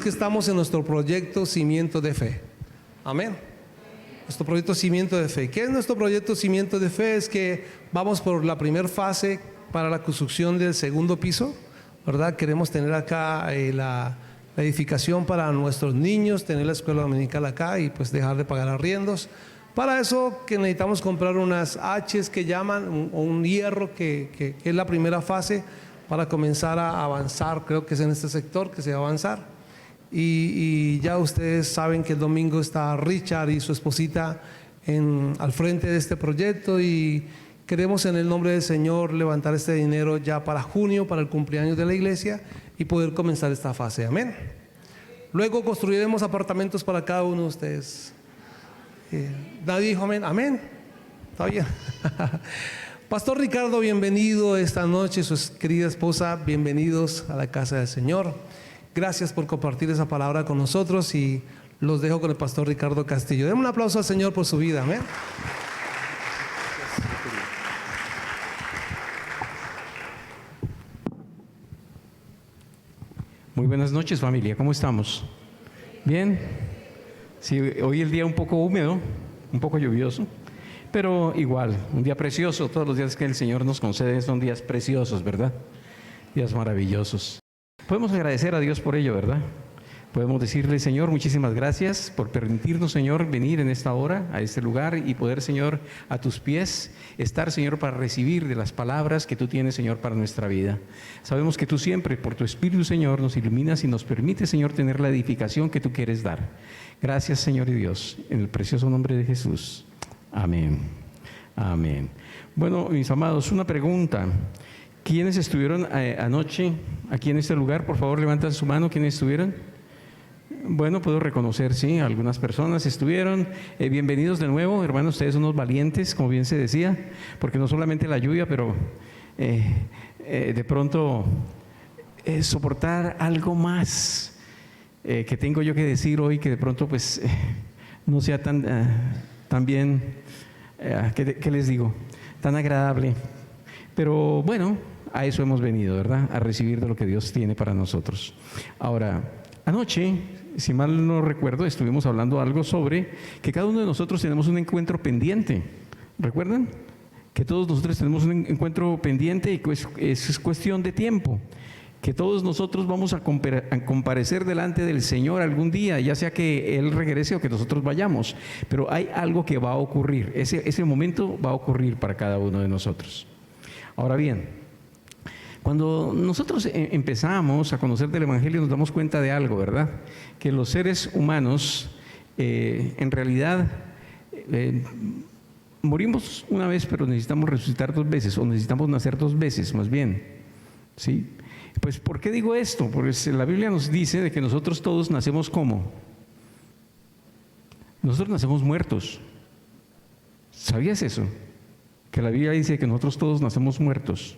que estamos en nuestro proyecto Cimiento de Fe. Amén. Nuestro proyecto Cimiento de Fe. ¿Qué es nuestro proyecto Cimiento de Fe? Es que vamos por la primera fase para la construcción del segundo piso, ¿verdad? Queremos tener acá la edificación para nuestros niños, tener la escuela dominical acá y pues dejar de pagar arriendos. Para eso que necesitamos comprar unas haches que llaman, o un hierro que es la primera fase para comenzar a avanzar. Creo que es en este sector que se va a avanzar. Y ya ustedes saben que el domingo está Richard y su esposita al frente de este proyecto, y queremos en el nombre del Señor levantar este dinero ya para junio, para el cumpleaños de la iglesia, y poder comenzar esta fase. Amén. Luego construiremos apartamentos para cada uno de ustedes. Nadie dijo amén. Amén. Está bien. Pastor Ricardo, bienvenido esta noche, su querida esposa, bienvenidos a la casa del Señor. Gracias por compartir esa palabra con nosotros, y los dejo con el pastor Ricardo Castillo. Denme un aplauso al Señor por su vida. Amén. Muy buenas noches, familia. ¿Cómo estamos? ¿Bien? Sí, hoy el día un poco húmedo, un poco lluvioso, pero igual, un día precioso. Todos los días que el Señor nos concede son días preciosos, ¿verdad? Días maravillosos. Podemos agradecer a Dios por ello, ¿verdad? Podemos decirle: Señor, muchísimas gracias por permitirnos, Señor, venir en esta hora a este lugar y poder, Señor, a tus pies estar, Señor, para recibir de las palabras que tú tienes, Señor, para nuestra vida. Sabemos que tú siempre, por tu Espíritu, Señor, nos iluminas y nos permites, Señor, tener la edificación que tú quieres dar. Gracias, Señor y Dios, en el precioso nombre de Jesús. Amén. Amén. Bueno, mis amados, una pregunta. ¿Quiénes estuvieron anoche aquí en este lugar? Por favor, levanten su mano. ¿Quiénes estuvieron? Bueno, puedo reconocer, sí, algunas personas estuvieron. Bienvenidos de nuevo, hermanos. Ustedes son unos valientes, como bien se decía, porque no solamente la lluvia, pero de pronto soportar algo más que tengo yo que decir hoy, que de pronto pues no sea tan bien, ¿qué les digo? Tan agradable. Pero bueno, a eso hemos venido, ¿verdad? A recibir de lo que Dios tiene para nosotros. Ahora, anoche, si mal no recuerdo, estuvimos hablando algo sobre que cada uno de nosotros tenemos un encuentro pendiente. ¿Recuerdan? Que todos nosotros tenemos un encuentro pendiente, y es cuestión de tiempo. Que todos nosotros vamos a comparecer delante del Señor algún día, ya sea que Él regrese o que nosotros vayamos. Pero hay algo que va a ocurrir. Ese momento va a ocurrir para cada uno de nosotros. Ahora bien, cuando nosotros empezamos a conocer del Evangelio, nos damos cuenta de algo, ¿verdad? Que los seres humanos, en realidad, morimos una vez, pero necesitamos resucitar 2 veces, o necesitamos nacer 2 veces, más bien, ¿sí? Pues, ¿por qué digo esto? Porque la Biblia nos dice de que nosotros todos nacemos ¿cómo? Nosotros nacemos muertos. ¿Sabías eso? Que la Biblia dice que nosotros todos nacemos muertos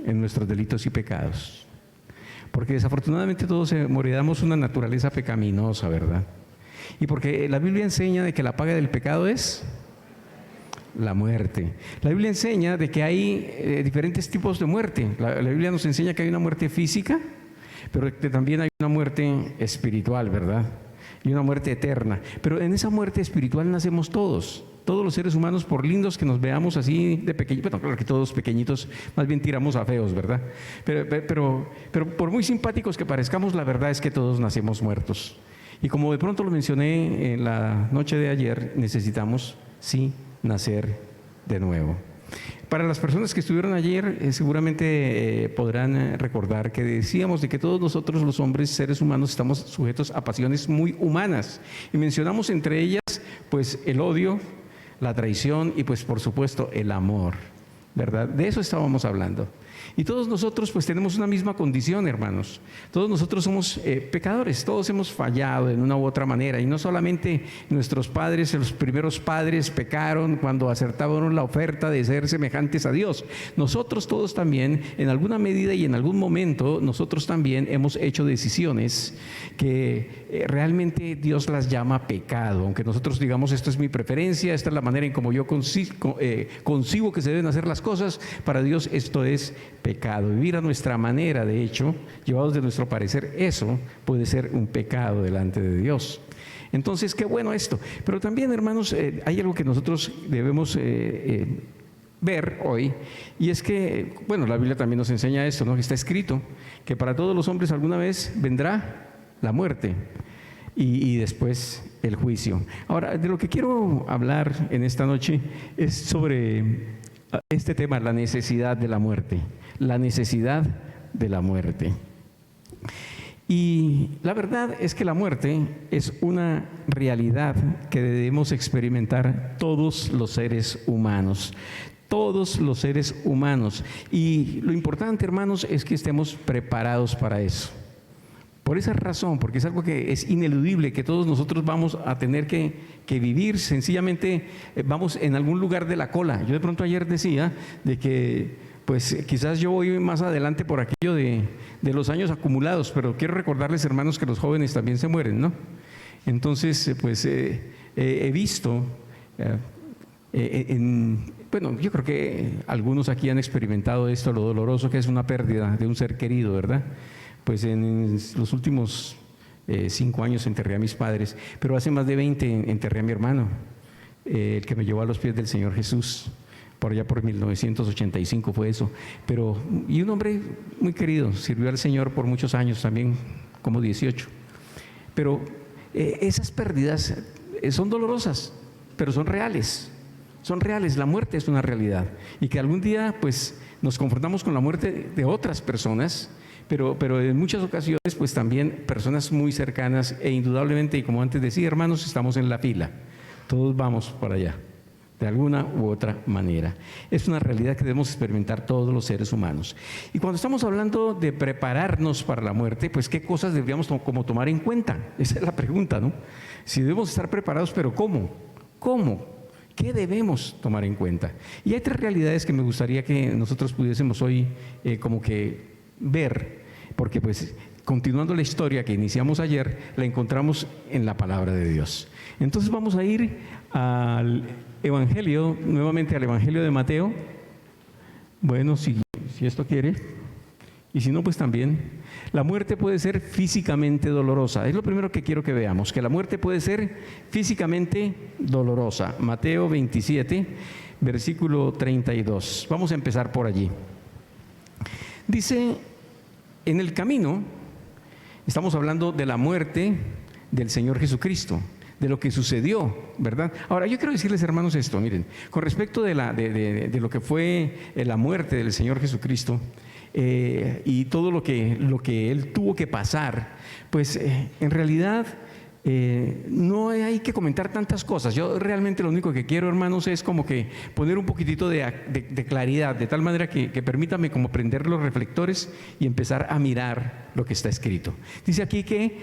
en nuestros delitos y pecados, porque desafortunadamente todos heredamos una naturaleza pecaminosa, ¿verdad? Y porque la Biblia enseña de que la paga del pecado es la muerte. La Biblia enseña de que hay diferentes tipos de muerte. La Biblia nos enseña que hay una muerte física, pero que también hay una muerte espiritual, ¿verdad? Y una muerte eterna. Pero en esa muerte espiritual nacemos todos los seres humanos, por lindos que nos veamos así de pequeñitos. Bueno, claro que todos pequeñitos más bien tiramos a feos, ¿verdad? Pero por muy simpáticos que parezcamos, la verdad es que todos nacemos muertos. Y como de pronto lo mencioné en la noche de ayer, necesitamos, sí, nacer de nuevo. Para las personas que estuvieron ayer, seguramente podrán recordar que decíamos de que todos nosotros los hombres, seres humanos, estamos sujetos a pasiones muy humanas. Y mencionamos entre ellas, pues, el odio, la traición y, pues, por supuesto, el amor, ¿verdad? De eso estábamos hablando. Y todos nosotros pues tenemos una misma condición, hermanos. Todos nosotros somos pecadores, todos hemos fallado en una u otra manera. Y no solamente nuestros padres, los primeros padres pecaron cuando aceptaron la oferta de ser semejantes a Dios. Nosotros todos también, en alguna medida y en algún momento, nosotros también hemos hecho decisiones que realmente Dios las llama pecado. Aunque nosotros digamos, esto es mi preferencia, esta es la manera en como yo concibo que se deben hacer las cosas, para Dios esto es pecado. Vivir a nuestra manera, de hecho, llevados de nuestro parecer, eso puede ser un pecado delante de Dios. Entonces, qué bueno esto. Pero también, hermanos, hay algo que nosotros debemos ver hoy, y es que, bueno, la Biblia también nos enseña esto, ¿no? Que está escrito que para todos los hombres alguna vez vendrá la muerte y después el juicio. Ahora, de lo que quiero hablar en esta noche es sobre este tema, la necesidad de la muerte, la necesidad de la muerte. Y la verdad es que la muerte es una realidad que debemos experimentar todos los seres humanos. Todos los seres humanos. Y lo importante, hermanos, es que estemos preparados para eso. Por esa razón, porque es algo que es ineludible, que todos nosotros vamos a tener que vivir, sencillamente vamos en algún lugar de la cola. Yo de pronto ayer decía de que pues quizás yo voy más adelante por aquello de los años acumulados, pero quiero recordarles, hermanos, que los jóvenes también se mueren, ¿no? Entonces, pues he visto, bueno, yo creo que algunos aquí han experimentado esto, lo doloroso que es una pérdida de un ser querido, ¿verdad? Pues en los últimos 5 años enterré a mis padres, pero hace más de 20 enterré a mi hermano, el que me llevó a los pies del Señor Jesús. Por allá por 1985 fue eso. Pero, y un hombre muy querido, sirvió al Señor por muchos años, también como 18. Pero esas pérdidas son dolorosas, pero son reales. Son reales, la muerte es una realidad. Y que algún día pues nos confrontamos con la muerte de otras personas, pero en muchas ocasiones pues también personas muy cercanas e indudablemente, y como antes decía, hermanos, estamos en la fila. Todos vamos para allá, de alguna u otra manera. Es una realidad que debemos experimentar todos los seres humanos. Y cuando estamos hablando de prepararnos para la muerte, pues ¿qué cosas deberíamos como tomar en cuenta? Esa es la pregunta, ¿no? Si debemos estar preparados, pero ¿cómo? ¿Cómo? ¿Qué debemos tomar en cuenta? Y hay 3 realidades que me gustaría que nosotros pudiésemos hoy como que ver, porque pues continuando la historia que iniciamos ayer, la encontramos en la palabra de Dios. Entonces vamos a ir al Evangelio, nuevamente al Evangelio de Mateo. Bueno, si esto quiere, y si no, pues también. La muerte puede ser físicamente dolorosa. Es lo primero que quiero que veamos, que la muerte puede ser físicamente dolorosa. Mateo 27, versículo 32. Vamos a empezar por allí. Dice, en el camino, estamos hablando de la muerte del Señor Jesucristo, de lo que sucedió, ¿verdad? Ahora, yo quiero decirles, hermanos, esto, miren, con respecto de lo que fue la muerte del Señor Jesucristo, y todo lo que Él tuvo que pasar, pues en realidad no hay que comentar tantas cosas. Yo realmente lo único que quiero, hermanos, es como que poner un poquitito de claridad, de tal manera que permítame como prender los reflectores y empezar a mirar lo que está escrito. Dice aquí que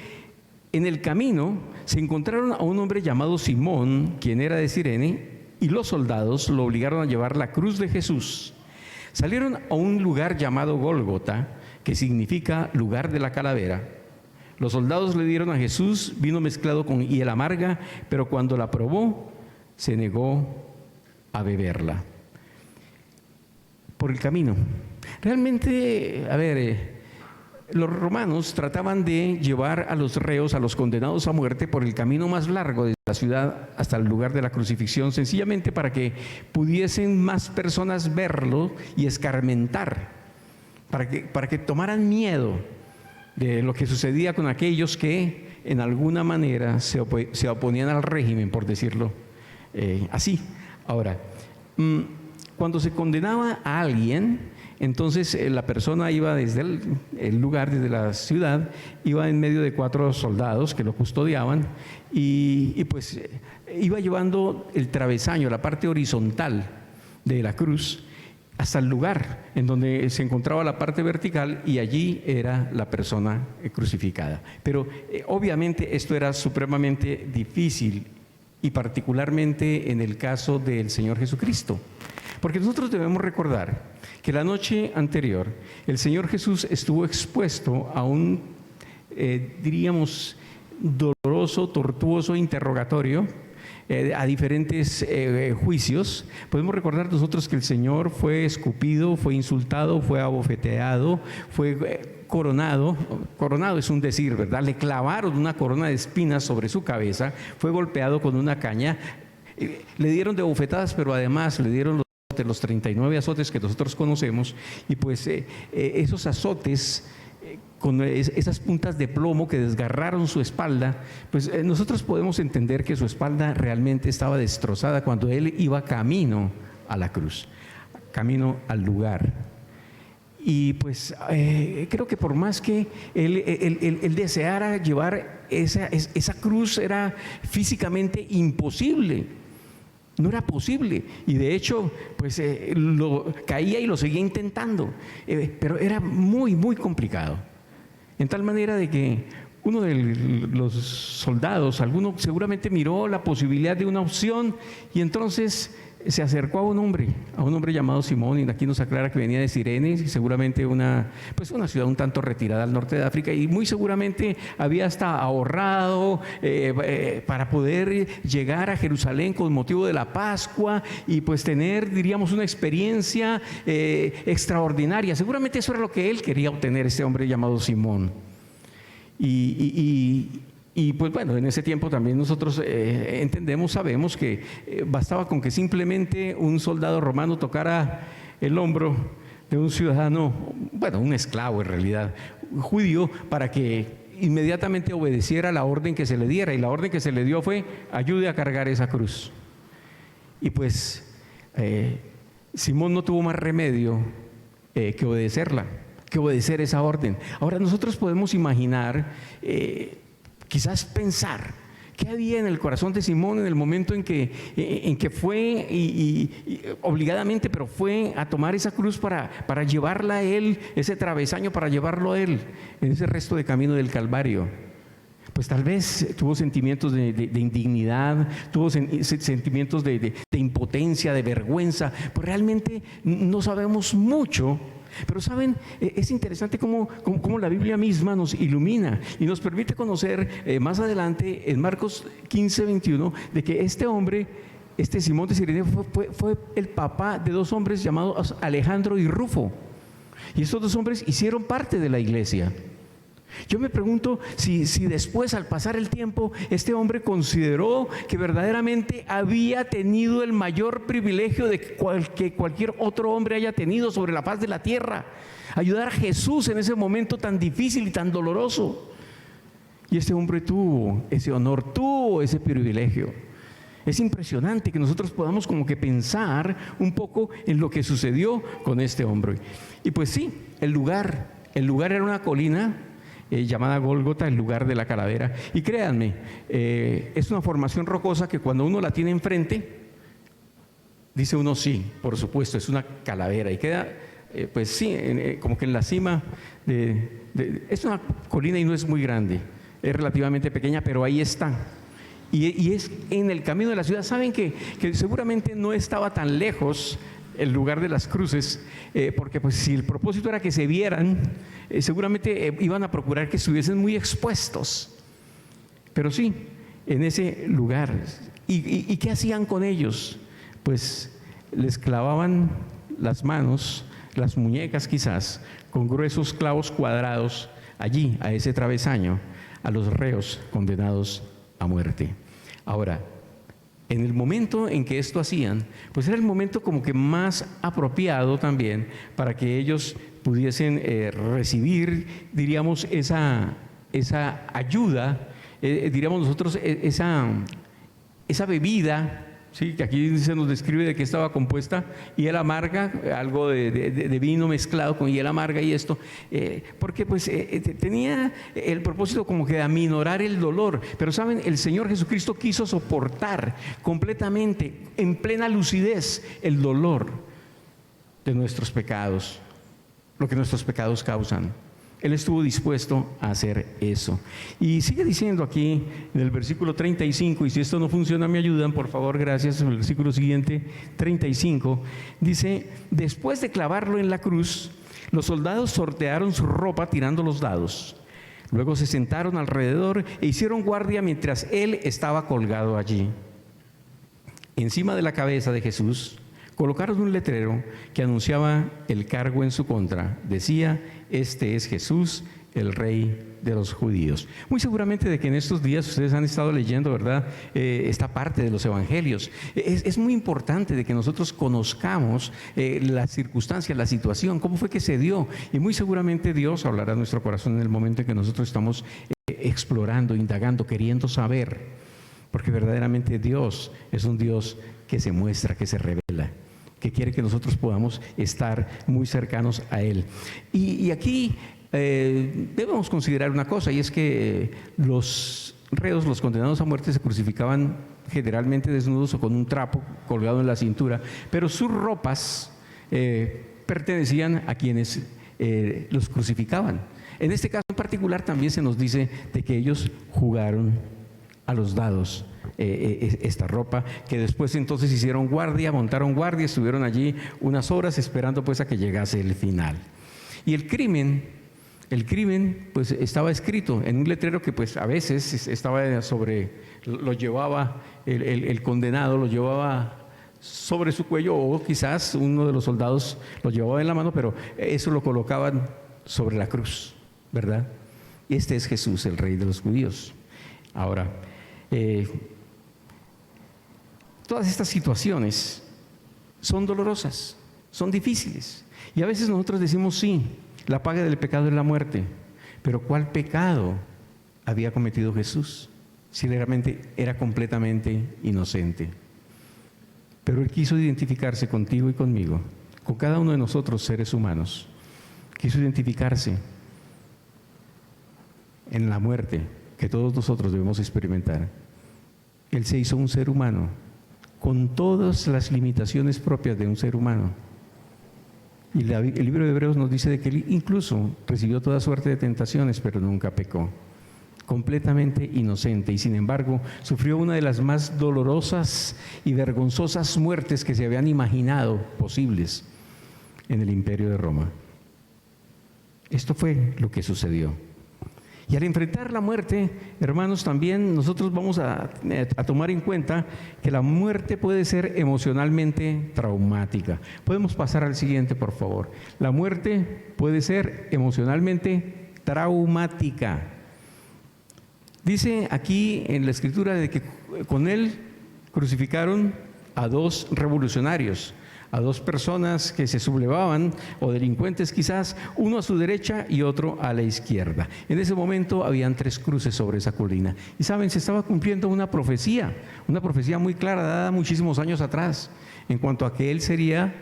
en el camino se encontraron a un hombre llamado Simón, quien era de Cirene, y los soldados lo obligaron a llevar la cruz de Jesús. Salieron a un lugar llamado Gólgota, que significa lugar de la calavera. Los soldados le dieron a Jesús vino mezclado con hiel amarga, pero cuando la probó, se negó a beberla. Por el camino. Realmente, a ver, los romanos trataban de llevar a los reos, a los condenados a muerte, por el camino más largo de la ciudad hasta el lugar de la crucifixión, sencillamente para que pudiesen más personas verlo y escarmentar, para que tomaran miedo de lo que sucedía con aquellos que en alguna manera se oponían al régimen, por decirlo así. Ahora, cuando se condenaba a alguien, entonces la persona iba desde el lugar, desde la ciudad, iba en medio de 4 soldados que lo custodiaban y pues iba llevando el travesaño, la parte horizontal de la cruz, hasta el lugar en donde se encontraba la parte vertical, y allí era la persona crucificada. Pero obviamente esto era supremamente difícil, y particularmente en el caso del Señor Jesucristo. Porque nosotros debemos recordar que la noche anterior el Señor Jesús estuvo expuesto a un, diríamos, doloroso, tortuoso interrogatorio a diferentes juicios, podemos recordar nosotros que el Señor fue escupido, fue insultado, fue abofeteado, fue coronado es un decir, ¿verdad? Le clavaron una corona de espinas sobre su cabeza, fue golpeado con una caña, le dieron de bofetadas, pero además le dieron los 39 azotes que nosotros conocemos, y pues esos azotes con esas puntas de plomo que desgarraron su espalda, pues nosotros podemos entender que su espalda realmente estaba destrozada cuando él iba camino a la cruz, camino al lugar. Y pues creo que por más que él deseara llevar esa cruz, era físicamente imposible. No era posible, y de hecho pues lo caía y lo seguía intentando, pero era muy muy complicado, en tal manera de que uno de los soldados, alguno seguramente miró la posibilidad de una opción, y entonces se acercó a un hombre llamado Simón, y aquí nos aclara que venía de Cirene, seguramente una ciudad un tanto retirada al norte de África, y muy seguramente había hasta ahorrado para poder llegar a Jerusalén con motivo de la Pascua y pues tener, diríamos, una experiencia extraordinaria. Seguramente eso era lo que él quería obtener, este hombre llamado Simón. Y pues bueno, en ese tiempo también nosotros sabemos que bastaba con que simplemente un soldado romano tocara el hombro de un ciudadano, un esclavo en realidad, judío, para que inmediatamente obedeciera la orden que se le diera, y la orden que se le dio fue: ayude a cargar esa cruz. Y pues Simón no tuvo más remedio que obedecerla, que obedecer esa orden. Ahora nosotros podemos imaginar, quizás pensar, ¿qué había en el corazón de Simón en el momento en que fue y obligadamente, pero fue a tomar esa cruz para llevarla a él, ese travesaño para llevarlo a él en ese resto de camino del Calvario? Pues tal vez tuvo sentimientos de indignidad, tuvo sentimientos de impotencia, de vergüenza, pues realmente no sabemos mucho. Pero saben, es interesante cómo la Biblia misma nos ilumina y nos permite conocer más adelante en Marcos 15:21 de que este hombre, Simón de Cirene, fue el papá de dos hombres llamados Alejandro y Rufo, y estos dos hombres hicieron parte de la iglesia. Yo me pregunto si después, al pasar el tiempo, este hombre consideró que verdaderamente había tenido el mayor privilegio que cualquier otro hombre haya tenido sobre la faz de la tierra: ayudar a Jesús en ese momento tan difícil y tan doloroso. Y este hombre tuvo ese honor, tuvo ese privilegio. Es impresionante que nosotros podamos como que pensar un poco en lo que sucedió con este hombre. Y pues sí, el lugar era una colina llamada Gólgota, el lugar de la calavera. Y créanme, es una formación rocosa que cuando uno la tiene enfrente, dice uno: sí, por supuesto, es una calavera. Y queda, pues sí, como que en la cima es una colina y no es muy grande, es relativamente pequeña, pero ahí está. Y es en el camino de la ciudad. Saben que seguramente no estaba tan lejos el lugar de las cruces, porque pues si el propósito era que se vieran, seguramente iban a procurar que estuviesen muy expuestos. Pero sí, en ese lugar. ¿Y qué hacían con ellos? Pues les clavaban las manos, las muñecas quizás, con gruesos clavos cuadrados allí, a ese travesaño, a los reos condenados a muerte. Ahora, en el momento en que esto hacían, pues era el momento como que más apropiado también para que ellos pudiesen recibir, diríamos, esa ayuda, diríamos nosotros, esa bebida, ¿sí? Que aquí se nos describe de qué estaba compuesta: hiel amarga, algo de vino mezclado con hiel amarga y esto, porque pues tenía el propósito como que de aminorar el dolor. Pero saben, el Señor Jesucristo quiso soportar completamente, en plena lucidez, el dolor de nuestros pecados, lo que nuestros pecados causan. Él estuvo dispuesto a hacer eso. Y sigue diciendo aquí en el versículo 35, y si esto no funciona me ayudan, por favor, gracias. El versículo siguiente, 35, dice: después de clavarlo en la cruz, los soldados sortearon su ropa tirando los dados. Luego se sentaron alrededor e hicieron guardia mientras él estaba colgado allí. encima de la cabeza de Jesús, colocaron un letrero que anunciaba el cargo en su contra. Decía: este es Jesús, el Rey de los judíos. Muy seguramente de que en estos días ustedes han estado leyendo, ¿verdad?, esta parte de los evangelios. Es muy importante de que nosotros conozcamos las circunstancias, la situación, cómo fue que se dio. Y muy seguramente Dios hablará a nuestro corazón en el momento en que nosotros estamos explorando, indagando, queriendo saber. Porque verdaderamente Dios es un Dios que se muestra, que se revela, que quiere que nosotros podamos estar muy cercanos a Él. Y aquí debemos considerar una cosa, y es que los reos, los condenados a muerte, se crucificaban generalmente desnudos o con un trapo colgado en la cintura, pero sus ropas pertenecían a quienes los crucificaban. En este caso en particular también se nos dice de que ellos jugaron a los dados esta ropa, que después entonces hicieron guardia, montaron guardia, estuvieron allí unas horas esperando pues a que llegase el final. Y el crimen pues estaba escrito en un letrero que pues a veces estaba lo llevaba el condenado, lo llevaba sobre su cuello, o quizás uno de los soldados lo llevaba en la mano, pero eso lo colocaban sobre la cruz, ¿verdad? Y este es Jesús, el Rey de los judíos. Ahora, todas estas situaciones son dolorosas, son difíciles, y a veces nosotros decimos: sí, la paga del pecado es la muerte. Pero ¿cuál pecado había cometido Jesús? Si realmente era completamente inocente. Pero Él quiso identificarse contigo y conmigo, con cada uno de nosotros, seres humanos. Quiso identificarse en la muerte que todos nosotros debemos experimentar. Él se hizo un ser humano, con todas las limitaciones propias de un ser humano. Y el libro de Hebreos nos dice de que Él incluso recibió toda suerte de tentaciones, pero nunca pecó. Completamente inocente, y sin embargo sufrió una de las más dolorosas y vergonzosas muertes que se habían imaginado posibles en el Imperio de Roma. Esto fue lo que sucedió. Y al enfrentar la muerte, hermanos, también nosotros vamos a tomar en cuenta que la muerte puede ser emocionalmente traumática. Podemos pasar al siguiente, por favor. La muerte puede ser emocionalmente traumática. Dice aquí en la Escritura de que con Él crucificaron a dos revolucionarios, a dos personas que se sublevaban, o delincuentes quizás, uno a su derecha y otro a la izquierda. En ese momento habían 3 cruces sobre esa colina. Y saben, se estaba cumpliendo una profecía muy clara, dada muchísimos años atrás, en cuanto a que Él sería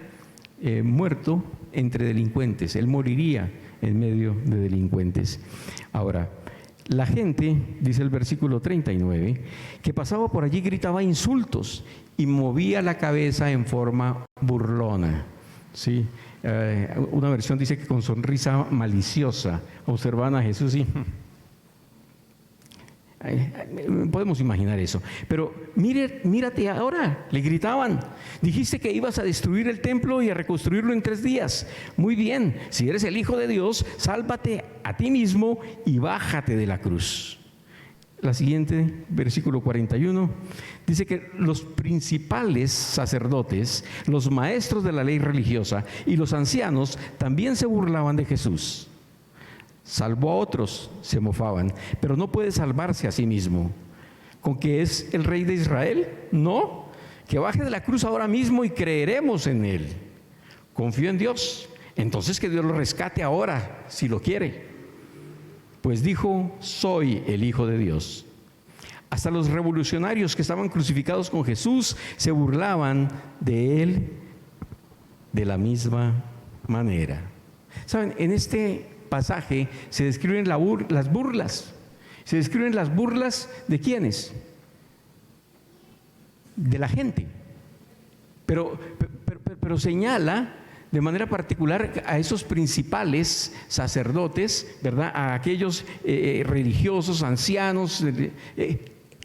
muerto entre delincuentes. Él moriría en medio de delincuentes. Ahora, la gente, dice el versículo 39, que pasaba por allí gritaba insultos y movía la cabeza en forma burlona. ¿Sí? Una versión dice que con sonrisa maliciosa observaban a Jesús y podemos imaginar eso. Pero mírate ahora, le gritaban: dijiste que ibas a destruir el templo y a reconstruirlo en 3 días. Muy bien, si eres el Hijo de Dios, sálvate a ti mismo y bájate de la cruz. La siguiente, versículo 41, dice que los principales sacerdotes, los maestros de la ley religiosa y los ancianos también se burlaban de Jesús. Salvó a otros, se mofaban, pero no puede salvarse a sí mismo. ¿Con que es el Rey de Israel? No, que baje de la cruz ahora mismo y creeremos en Él. Confío en Dios, entonces que Dios lo rescate ahora, si lo quiere. Pues dijo: soy el Hijo de Dios. Hasta los revolucionarios que estaban crucificados con Jesús se burlaban de Él de la misma manera. ¿Saben? En este pasaje se describen las burlas. Se describen las burlas de ¿quiénes? De la gente. Pero señala de manera particular a esos principales sacerdotes, ¿verdad? A aquellos religiosos, ancianos,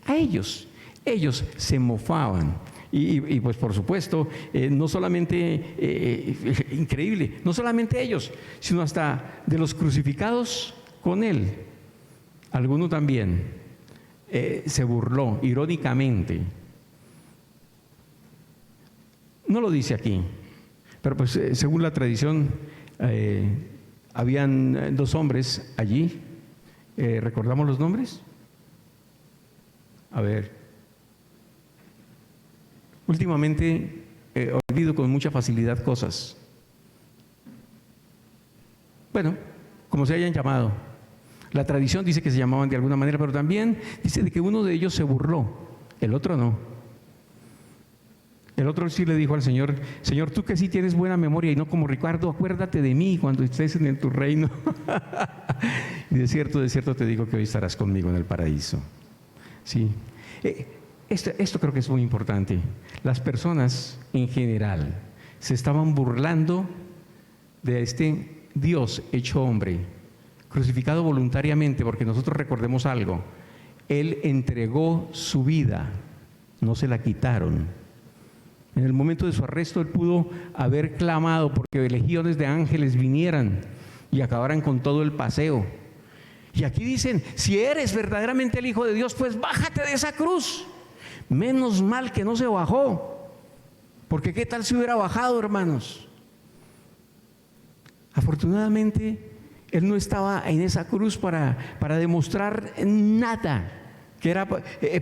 a ellos se mofaban. Y pues por supuesto, no solamente, increíble, no solamente ellos, sino hasta de los crucificados con Él. Alguno también se burló irónicamente. No lo dice aquí, pero pues según la tradición, habían dos hombres allí. ¿Recordamos los nombres? A ver. Últimamente olvido con mucha facilidad cosas. Bueno, como se hayan llamado. La tradición dice que se llamaban de alguna manera, pero también dice de que uno de ellos se burló, el otro no. El otro sí le dijo al Señor: Señor, tú que sí tienes buena memoria y no como Ricardo, acuérdate de mí cuando estés en tu reino. Y de cierto te digo que hoy estarás conmigo en el paraíso. Sí. Esto creo que es muy importante. Las personas en general se estaban burlando de este Dios hecho hombre, crucificado voluntariamente, porque nosotros recordemos algo: Él entregó su vida, no se la quitaron. En el momento de su arresto, Él pudo haber clamado porque legiones de ángeles vinieran y acabaran con todo el paseo. Y aquí dicen: si eres verdaderamente el Hijo de Dios, pues bájate de esa cruz. Menos mal que no se bajó, porque qué tal si hubiera bajado, hermanos. Afortunadamente, Él no estaba en esa cruz para demostrar nada que era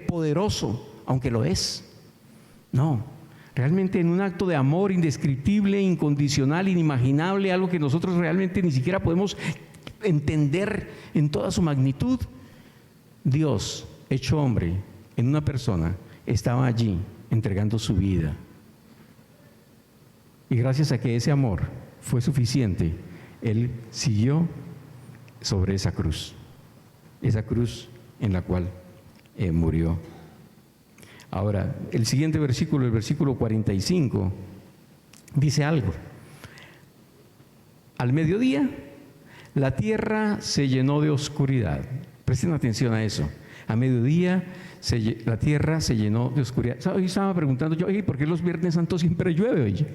poderoso, aunque lo es. No, realmente en un acto de amor indescriptible, incondicional, inimaginable, algo que nosotros realmente ni siquiera podemos entender en toda su magnitud, Dios hecho hombre en una persona estaba allí entregando su vida. Y gracias a que ese amor fue suficiente, Él siguió sobre esa cruz en la cual murió. Ahora, el siguiente versículo, el versículo 45, dice algo. Al mediodía, la tierra se llenó de oscuridad. Presten atención a eso. A mediodía, la tierra se llenó de oscuridad. Hoy estaba preguntando yo: ¿por qué los Viernes Santos siempre llueve? Oye,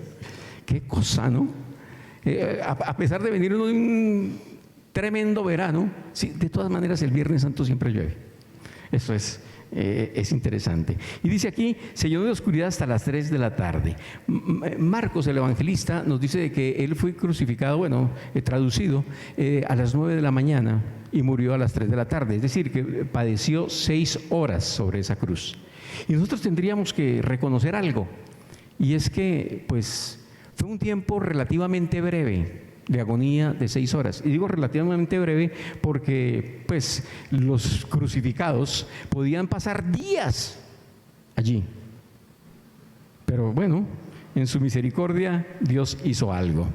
qué cosa, ¿no? A pesar de venir un tremendo verano, sí, de todas maneras el Viernes Santo siempre llueve. Eso es interesante. Y dice aquí: se llenó de oscuridad hasta las 3 de la tarde. Marcos, el evangelista, nos dice de que él fue crucificado, traducido, a las 9 de la mañana y murió a las 3 de la tarde. Es decir, que padeció 6 horas sobre esa cruz. Y nosotros tendríamos que reconocer algo, y es que, pues, fue un tiempo relativamente breve de agonía de 6 horas. Y digo relativamente breve porque, pues, los crucificados podían pasar días allí. Pero bueno, en su misericordia Dios hizo algo.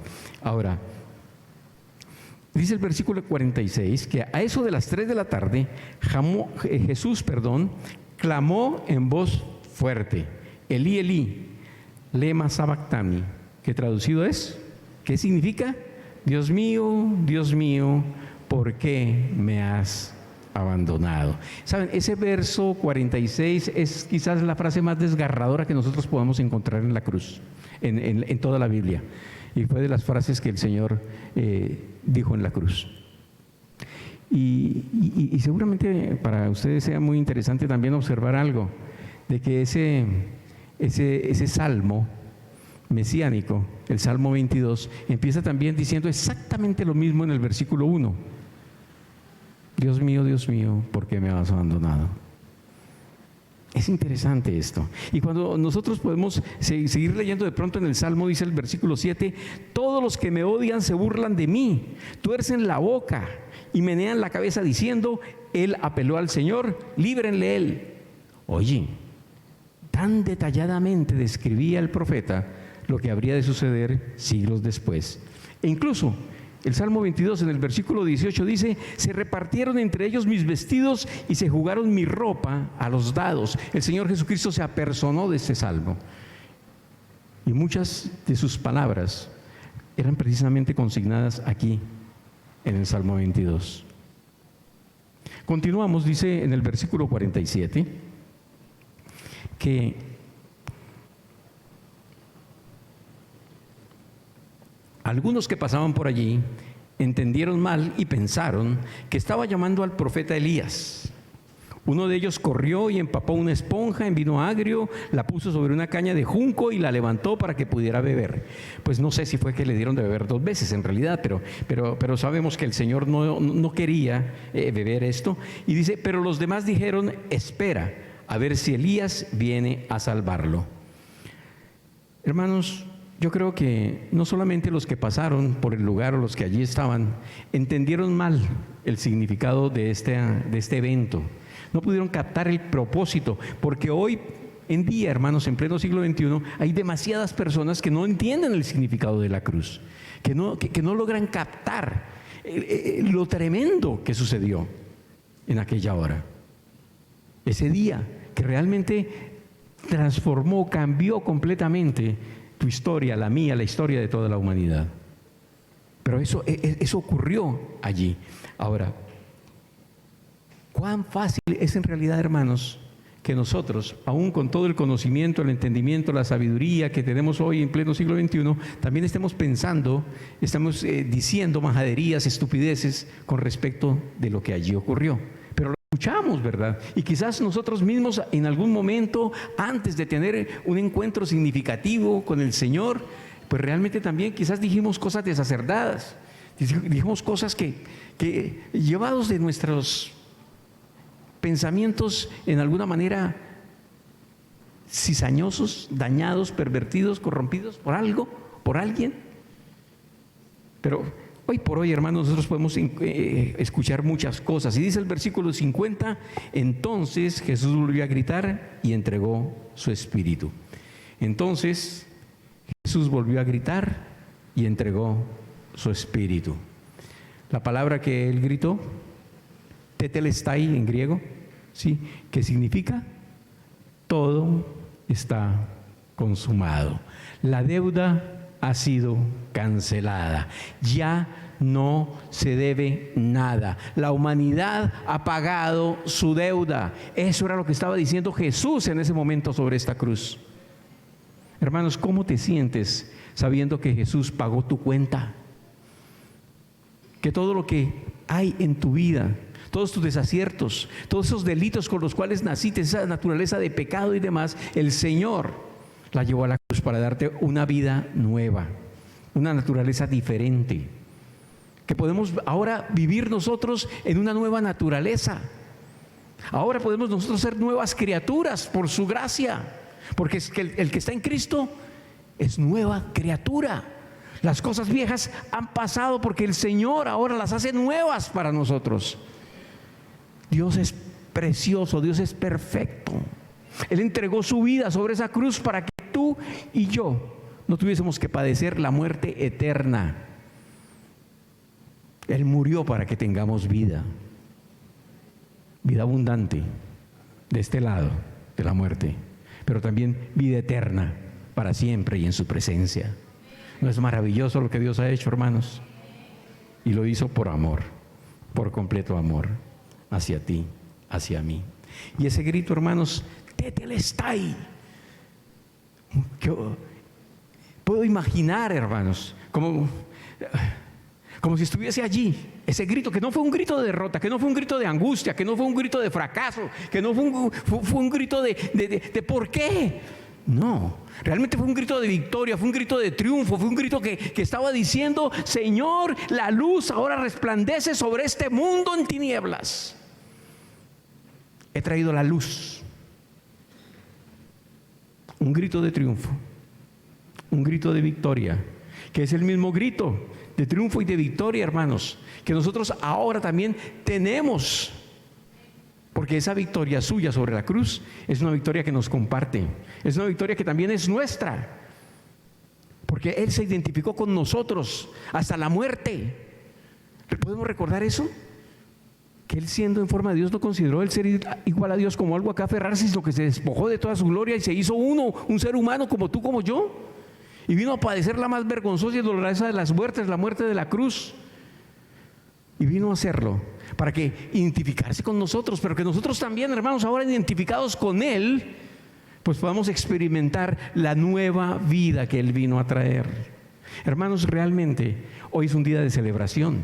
Ahora, dice el versículo 46 que a eso de las 3 de la tarde Jesús clamó en voz fuerte: Elí, Elí, lema sabactani, que traducido es, ¿qué significa? Dios mío, ¿por qué me has abandonado? Saben, ese verso 46 es quizás la frase más desgarradora que nosotros podamos encontrar en la cruz, en toda la Biblia. Y fue de las frases que el Señor dijo en la cruz. Y seguramente para ustedes sea muy interesante también observar algo, de que ese salmo mesiánico, el Salmo 22, empieza también diciendo exactamente lo mismo en el versículo 1. Dios mío, ¿por qué me has abandonado? Es interesante esto. Y cuando nosotros podemos seguir leyendo, de pronto en el Salmo dice el versículo 7: todos los que me odian se burlan de mí, tuercen la boca y menean la cabeza diciendo: Él apeló al Señor, líbrenle Él. Oye, tan detalladamente describía el profeta lo que habría de suceder siglos después. E incluso el Salmo 22 en el versículo 18 dice: se repartieron entre ellos mis vestidos y se jugaron mi ropa a los dados. El Señor Jesucristo se apersonó de este salmo. Y muchas de sus palabras eran precisamente consignadas aquí en el Salmo 22. Continuamos, dice en el versículo 47, que algunos que pasaban por allí entendieron mal y pensaron que estaba llamando al profeta Elías. Uno de ellos corrió y empapó una esponja en vino agrio, la puso sobre una caña de junco y la levantó para que pudiera beber. Pues no sé si fue que le dieron de beber 2 veces en realidad, pero sabemos que el Señor no quería beber esto. Y dice, pero los demás dijeron, espera, a ver si Elías viene a salvarlo. Hermanos, yo creo que no solamente los que pasaron por el lugar o los que allí estaban entendieron mal el significado de este evento. No pudieron captar el propósito, porque hoy en día, hermanos, en pleno siglo XXI, hay demasiadas personas que no entienden el significado de la cruz, que no logran captar lo tremendo que sucedió en aquella hora. Ese día que realmente transformó, cambió completamente tu historia, la mía, la historia de toda la humanidad. Pero eso ocurrió allí. Ahora, ¿cuán fácil es en realidad, hermanos, que nosotros, aún con todo el conocimiento, el entendimiento, la sabiduría que tenemos hoy en pleno siglo XXI, también estemos pensando, estamos diciendo majaderías, estupideces con respecto de lo que allí ocurrió? Pero lo escuchamos, ¿verdad? Y quizás nosotros mismos en algún momento, antes de tener un encuentro significativo con el Señor, pues realmente también quizás dijimos cosas desacertadas, dijimos cosas que llevados de nuestros pensamientos en alguna manera cizañosos, dañados, pervertidos, corrompidos por algo, por alguien. Pero hoy por hoy, hermanos, nosotros podemos escuchar muchas cosas. Y dice el versículo 50, entonces Jesús volvió a gritar y entregó su espíritu. Entonces Jesús volvió a gritar y entregó su espíritu. La palabra que él gritó, tetelestai en griego, ¿sí? Que significa todo está consumado. La deuda ha sido cancelada. Ya no se debe nada. La humanidad ha pagado su deuda. Eso era lo que estaba diciendo Jesús en ese momento sobre esta cruz. Hermanos, ¿cómo te sientes sabiendo que Jesús pagó tu cuenta? Que todo lo que hay en tu vida, todos tus desaciertos, todos esos delitos con los cuales naciste, esa naturaleza de pecado y demás, el Señor la llevó a la cruz para darte una vida nueva, una naturaleza diferente, que podemos ahora vivir nosotros en una nueva naturaleza. Ahora podemos nosotros ser nuevas criaturas por su gracia, porque es que el que está en Cristo es nueva criatura. Las cosas viejas han pasado porque el Señor ahora las hace nuevas para nosotros. Dios es precioso, Dios es perfecto. Él entregó su vida sobre esa cruz para que tú y yo no tuviésemos que padecer la muerte eterna. Él murió para que tengamos vida, vida abundante de este lado de la muerte, pero también vida eterna para siempre y en su presencia. ¿No es maravilloso lo que Dios ha hecho, hermanos? Y lo hizo por amor, por completo amor hacia ti, hacia mí. Y ese grito, hermanos, tetelestai, que puedo imaginar, hermanos, como si estuviese allí. Ese grito que no fue un grito de derrota, que no fue un grito de angustia, que no fue un grito de fracaso, que no fue un grito de ¿por qué? No, realmente fue un grito de victoria, fue un grito de triunfo, fue un grito que estaba diciendo: Señor, la luz ahora resplandece sobre este mundo en tinieblas. He traído la luz. Un grito de triunfo, un grito de victoria, que es el mismo grito de triunfo y de victoria, hermanos, que nosotros ahora también tenemos. Porque esa victoria suya sobre la cruz es una victoria que nos comparte, es una victoria que también es nuestra, porque Él se identificó con nosotros hasta la muerte. ¿Podemos recordar eso? Que Él, siendo en forma de Dios, no consideró el ser igual a Dios como algo a que aferrarse, sino que se despojó de toda su gloria y se hizo uno, un ser humano como tú, como yo, y vino a padecer la más vergonzosa y dolorosa de las muertes, la muerte de la cruz. Y vino a hacerlo para que identificarse con nosotros, pero que nosotros también, hermanos, ahora identificados con Él, pues podamos experimentar la nueva vida que Él vino a traer. Hermanos, realmente hoy es un día de celebración.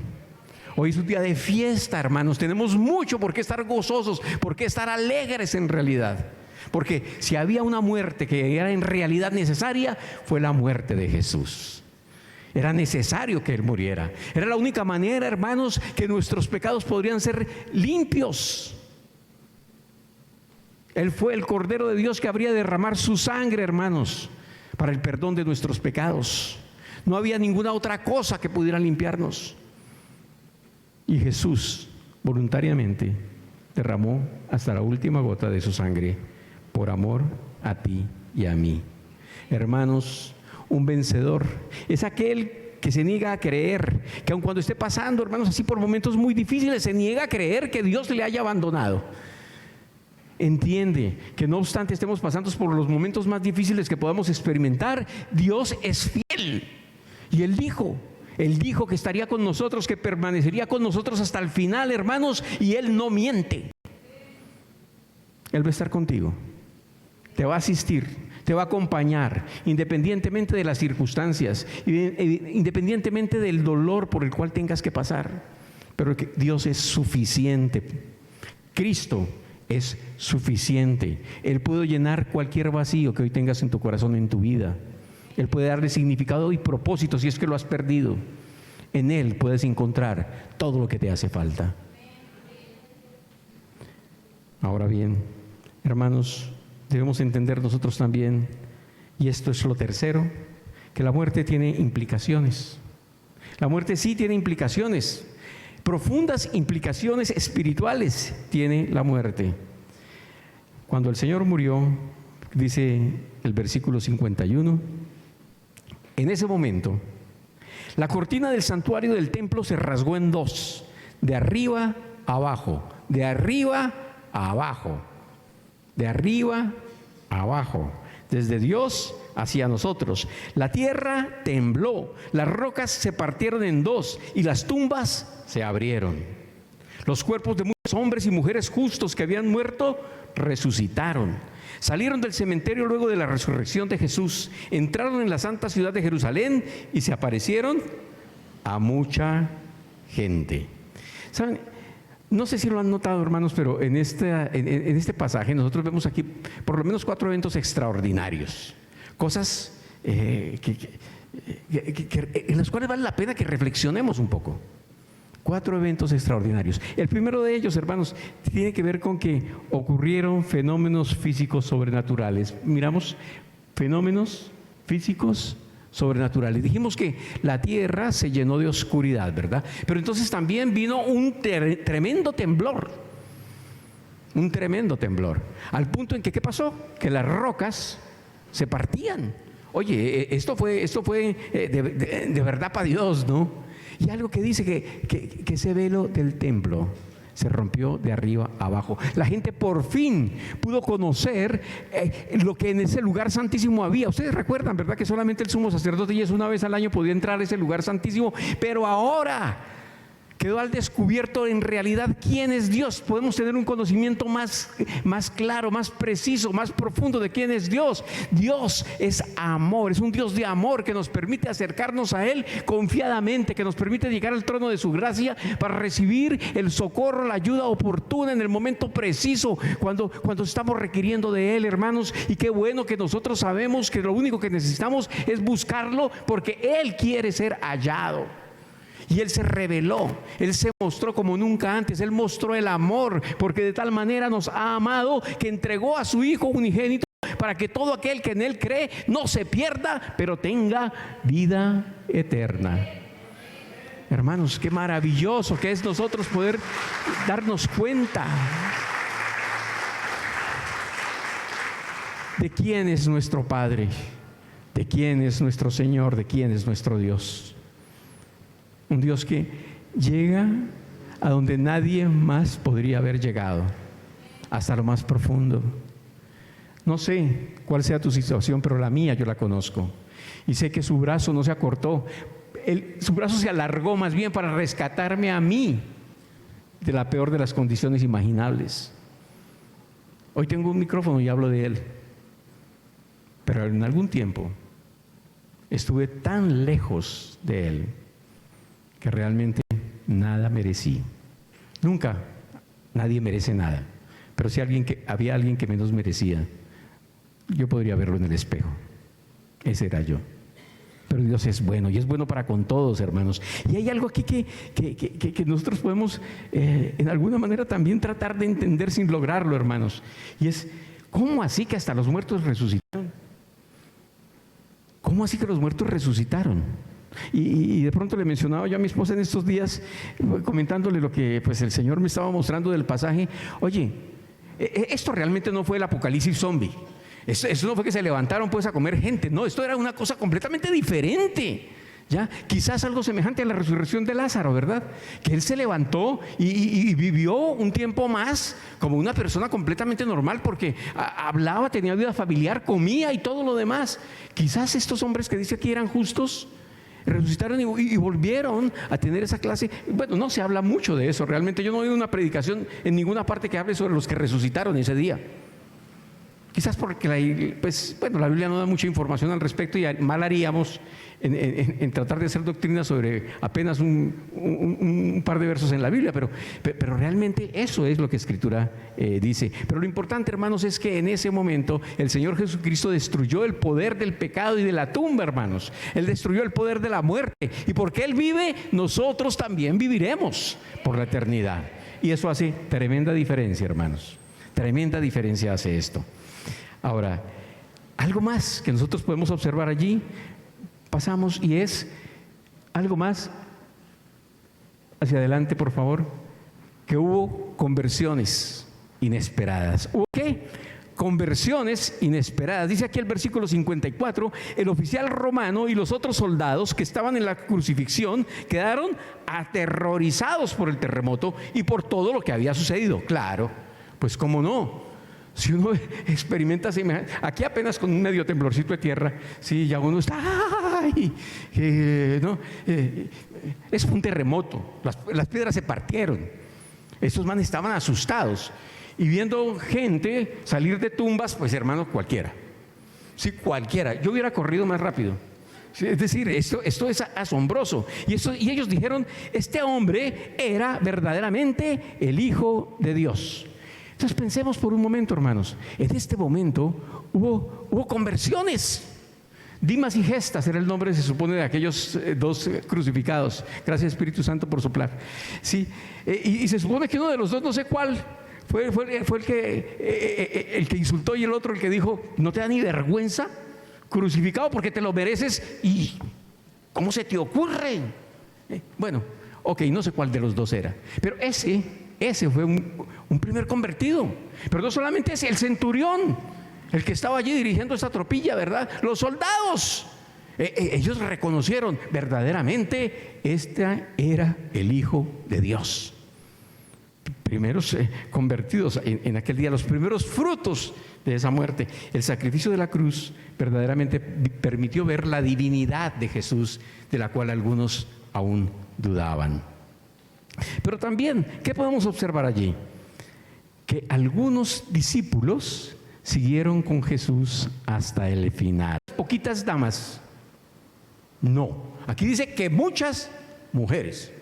Hoy es un día de fiesta, hermanos. Tenemos mucho por qué estar gozosos, por qué estar alegres en realidad. Porque si había una muerte que era en realidad necesaria, fue la muerte de Jesús. Era necesario que Él muriera. Era la única manera, hermanos, que nuestros pecados podrían ser limpios. Él fue el Cordero de Dios que habría de derramar su sangre, hermanos, para el perdón de nuestros pecados. No había ninguna otra cosa que pudiera limpiarnos. Y Jesús voluntariamente derramó hasta la última gota de su sangre por amor a ti y a mí. Hermanos, un vencedor es aquel que se niega a creer, que aun cuando esté pasando, hermanos, así por momentos muy difíciles, se niega a creer que Dios le haya abandonado. Entiende que no obstante estemos pasando por los momentos más difíciles que podamos experimentar, Dios es fiel. Y Él dijo que estaría con nosotros, que permanecería con nosotros hasta el final, hermanos, y Él no miente. Él va a estar contigo, te va a asistir, te va a acompañar, independientemente de las circunstancias, independientemente del dolor por el cual tengas que pasar. Pero que Dios es suficiente. Cristo es suficiente. Él puede llenar cualquier vacío que hoy tengas en tu corazón, en tu vida. Él puede darle significado y propósito si es que lo has perdido. En Él puedes encontrar todo lo que te hace falta. Ahora bien, hermanos, debemos entender nosotros también, y esto es lo tercero, que la muerte tiene implicaciones. La muerte sí tiene implicaciones. Profundas implicaciones espirituales tiene la muerte. Cuando el Señor murió, dice el versículo 51, en ese momento, la cortina del santuario del templo se rasgó en dos, de arriba a abajo, de arriba a abajo, de arriba a abajo, desde Dios hacia nosotros. La tierra tembló, las rocas se partieron en dos y las tumbas se abrieron. Los cuerpos de muchos hombres y mujeres justos que habían muerto resucitaron. Salieron del cementerio luego de la resurrección de Jesús, entraron en la santa ciudad de Jerusalén y se aparecieron a mucha gente. ¿Saben? No sé si lo han notado, hermanos, pero en este pasaje nosotros vemos aquí por lo menos 4 eventos extraordinarios. Cosas en las cuales vale la pena que reflexionemos un poco. 4 eventos extraordinarios. El primero de ellos, hermanos, tiene que ver con que ocurrieron fenómenos físicos sobrenaturales. Miramos fenómenos físicos sobrenaturales. Dijimos que la tierra se llenó de oscuridad, ¿verdad? Pero entonces también vino un tremendo temblor. Un tremendo temblor. Al punto en que, ¿qué pasó? Que las rocas se partían. Oye, esto fue de verdad para Dios, ¿no? Y algo que dice que ese velo del templo se rompió de arriba a abajo. La gente por fin pudo conocer lo que en ese lugar santísimo había. Ustedes recuerdan, ¿verdad? Que solamente el sumo sacerdote y una vez al año podía entrar a ese lugar santísimo. Pero ahora quedó al descubierto en realidad quién es Dios. Podemos tener un conocimiento más claro, más preciso, más profundo de quién es Dios. Dios es amor, es un Dios de amor que nos permite acercarnos a Él confiadamente, que nos permite llegar al trono de su gracia para recibir el socorro, la ayuda oportuna en el momento preciso, cuando estamos requiriendo de Él, hermanos. Y qué bueno que nosotros sabemos que lo único que necesitamos es buscarlo, porque Él quiere ser hallado. Y Él se reveló, Él se mostró como nunca antes. Él mostró el amor, porque de tal manera nos ha amado que entregó a su Hijo unigénito para que todo aquel que en Él cree no se pierda, pero tenga vida eterna. Hermanos, qué maravilloso que es nosotros poder darnos cuenta de quién es nuestro Padre, de quién es nuestro Señor, de quién es nuestro Dios. Un Dios que llega a donde nadie más podría haber llegado, hasta lo más profundo. No sé cuál sea tu situación, pero la mía yo la conozco. Y sé que su brazo no se acortó, su brazo se alargó más bien para rescatarme a mí de la peor de las condiciones imaginables. Hoy tengo un micrófono y hablo de Él. Pero en algún tiempo estuve tan lejos de Él que realmente nada merecí. Nunca nadie merece nada. Pero si había alguien que menos merecía, yo podría verlo en el espejo. Ese era yo. Pero Dios es bueno, y es bueno para con todos, hermanos. Y hay algo aquí que nosotros podemos en alguna manera también tratar de entender sin lograrlo, hermanos. Y es, ¿cómo así que hasta los muertos resucitaron? ¿Cómo así que los muertos resucitaron? Y de pronto le mencionaba yo a mi esposa en estos días, comentándole lo que pues el Señor me estaba mostrando del pasaje. Oye, esto realmente no fue el apocalipsis zombie. Eso no fue que se levantaron pues a comer gente. No, esto era una cosa completamente diferente. ¿Ya? Quizás algo semejante a la resurrección de Lázaro, ¿verdad? Que él se levantó y vivió un tiempo más como una persona completamente normal, porque hablaba, tenía vida familiar, comía y todo lo demás. Quizás estos hombres que dice aquí eran justos, resucitaron y volvieron a tener esa clase. Bueno, no se habla mucho de eso realmente. Yo no he oído una predicación en ninguna parte que hable sobre los que resucitaron ese día. Quizás porque la Biblia no da mucha información al respecto, y mal haríamos en tratar de hacer doctrina sobre apenas un par de versos en la Biblia, pero realmente eso es lo que Escritura dice. Pero lo importante, hermanos, es que en ese momento el Señor Jesucristo destruyó el poder del pecado y de la tumba, hermanos. Él destruyó el poder de la muerte, y porque Él vive, nosotros también viviremos por la eternidad. Y eso hace tremenda diferencia, hermanos. Tremenda diferencia hace esto. Ahora, algo más que nosotros podemos observar allí, pasamos, y es algo más, hacia adelante por favor, que hubo conversiones inesperadas. ¿Hubo qué? Conversiones inesperadas. Dice aquí el versículo 54, el oficial romano y los otros soldados que estaban en la crucifixión quedaron aterrorizados por el terremoto y por todo lo que había sucedido. Claro, pues cómo no. Si uno experimenta semejante, aquí apenas con un medio temblorcito de tierra, sí, ya uno está, ¡ay! Es un terremoto, las piedras se partieron. Estos manes estaban asustados, y viendo gente salir de tumbas, pues hermano, cualquiera. Sí, cualquiera. Yo hubiera corrido más rápido. Sí, es decir, esto es asombroso. Y ellos dijeron, este hombre era verdaderamente el Hijo de Dios. Entonces pensemos por un momento, hermanos. En este momento hubo conversiones. Dimas y Gestas era el nombre, se supone, de aquellos dos crucificados. Gracias, Espíritu Santo, por soplar. Sí, y se supone que uno de los dos, no sé cuál, fue el que insultó, y el otro el que dijo, ¿no te da ni vergüenza? Crucificado porque te lo mereces, y ¿cómo se te ocurre? Bueno, ok, no sé cuál de los dos era, pero ese fue un primer convertido. Pero no solamente ese, el centurión, el que estaba allí dirigiendo esa tropilla, ¿verdad? Los soldados, ellos reconocieron verdaderamente, este era el Hijo de Dios. Primeros convertidos en aquel día, los primeros frutos de esa muerte. El sacrificio de la cruz verdaderamente permitió ver la divinidad de Jesús, de la cual algunos aún dudaban. Pero también, ¿qué podemos observar allí? Que algunos discípulos siguieron con Jesús hasta el final. Poquitas damas. No. Aquí dice que muchas mujeres.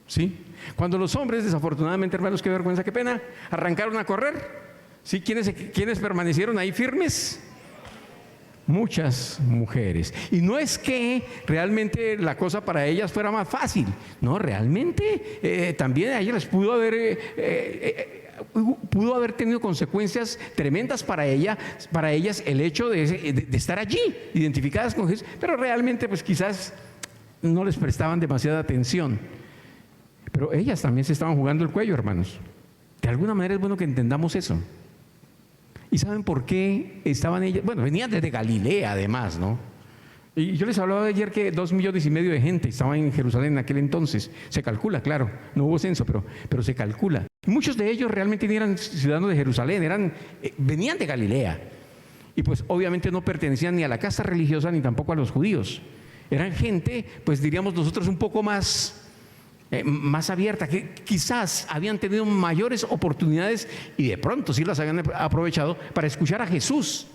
¿Sí? Cuando los hombres, desafortunadamente, hermanos, qué vergüenza, qué pena, arrancaron a correr. ¿Sí? ¿Quiénes permanecieron ahí firmes? Muchas mujeres. Y no es que realmente la cosa para ellas fuera más fácil. No, realmente también a ellas les pudo haber tenido consecuencias tremendas para ellas el hecho de estar allí, identificadas con Jesús. Pero realmente pues quizás no les prestaban demasiada atención. Pero ellas también se estaban jugando el cuello, hermanos. De alguna manera es bueno que entendamos eso. ¿Y saben por qué estaban ellas? Bueno, venían desde Galilea además, ¿no? Y yo les hablaba ayer que 2,5 millones de gente estaban en Jerusalén en aquel entonces. Se calcula, claro, no hubo censo, pero se calcula. Y muchos de ellos realmente no eran ciudadanos de Jerusalén, venían de Galilea. Y pues obviamente no pertenecían ni a la casta religiosa ni tampoco a los judíos. Eran gente, pues diríamos nosotros, un poco más abierta, que quizás habían tenido mayores oportunidades y de pronto sí las habían aprovechado para escuchar a Jesús,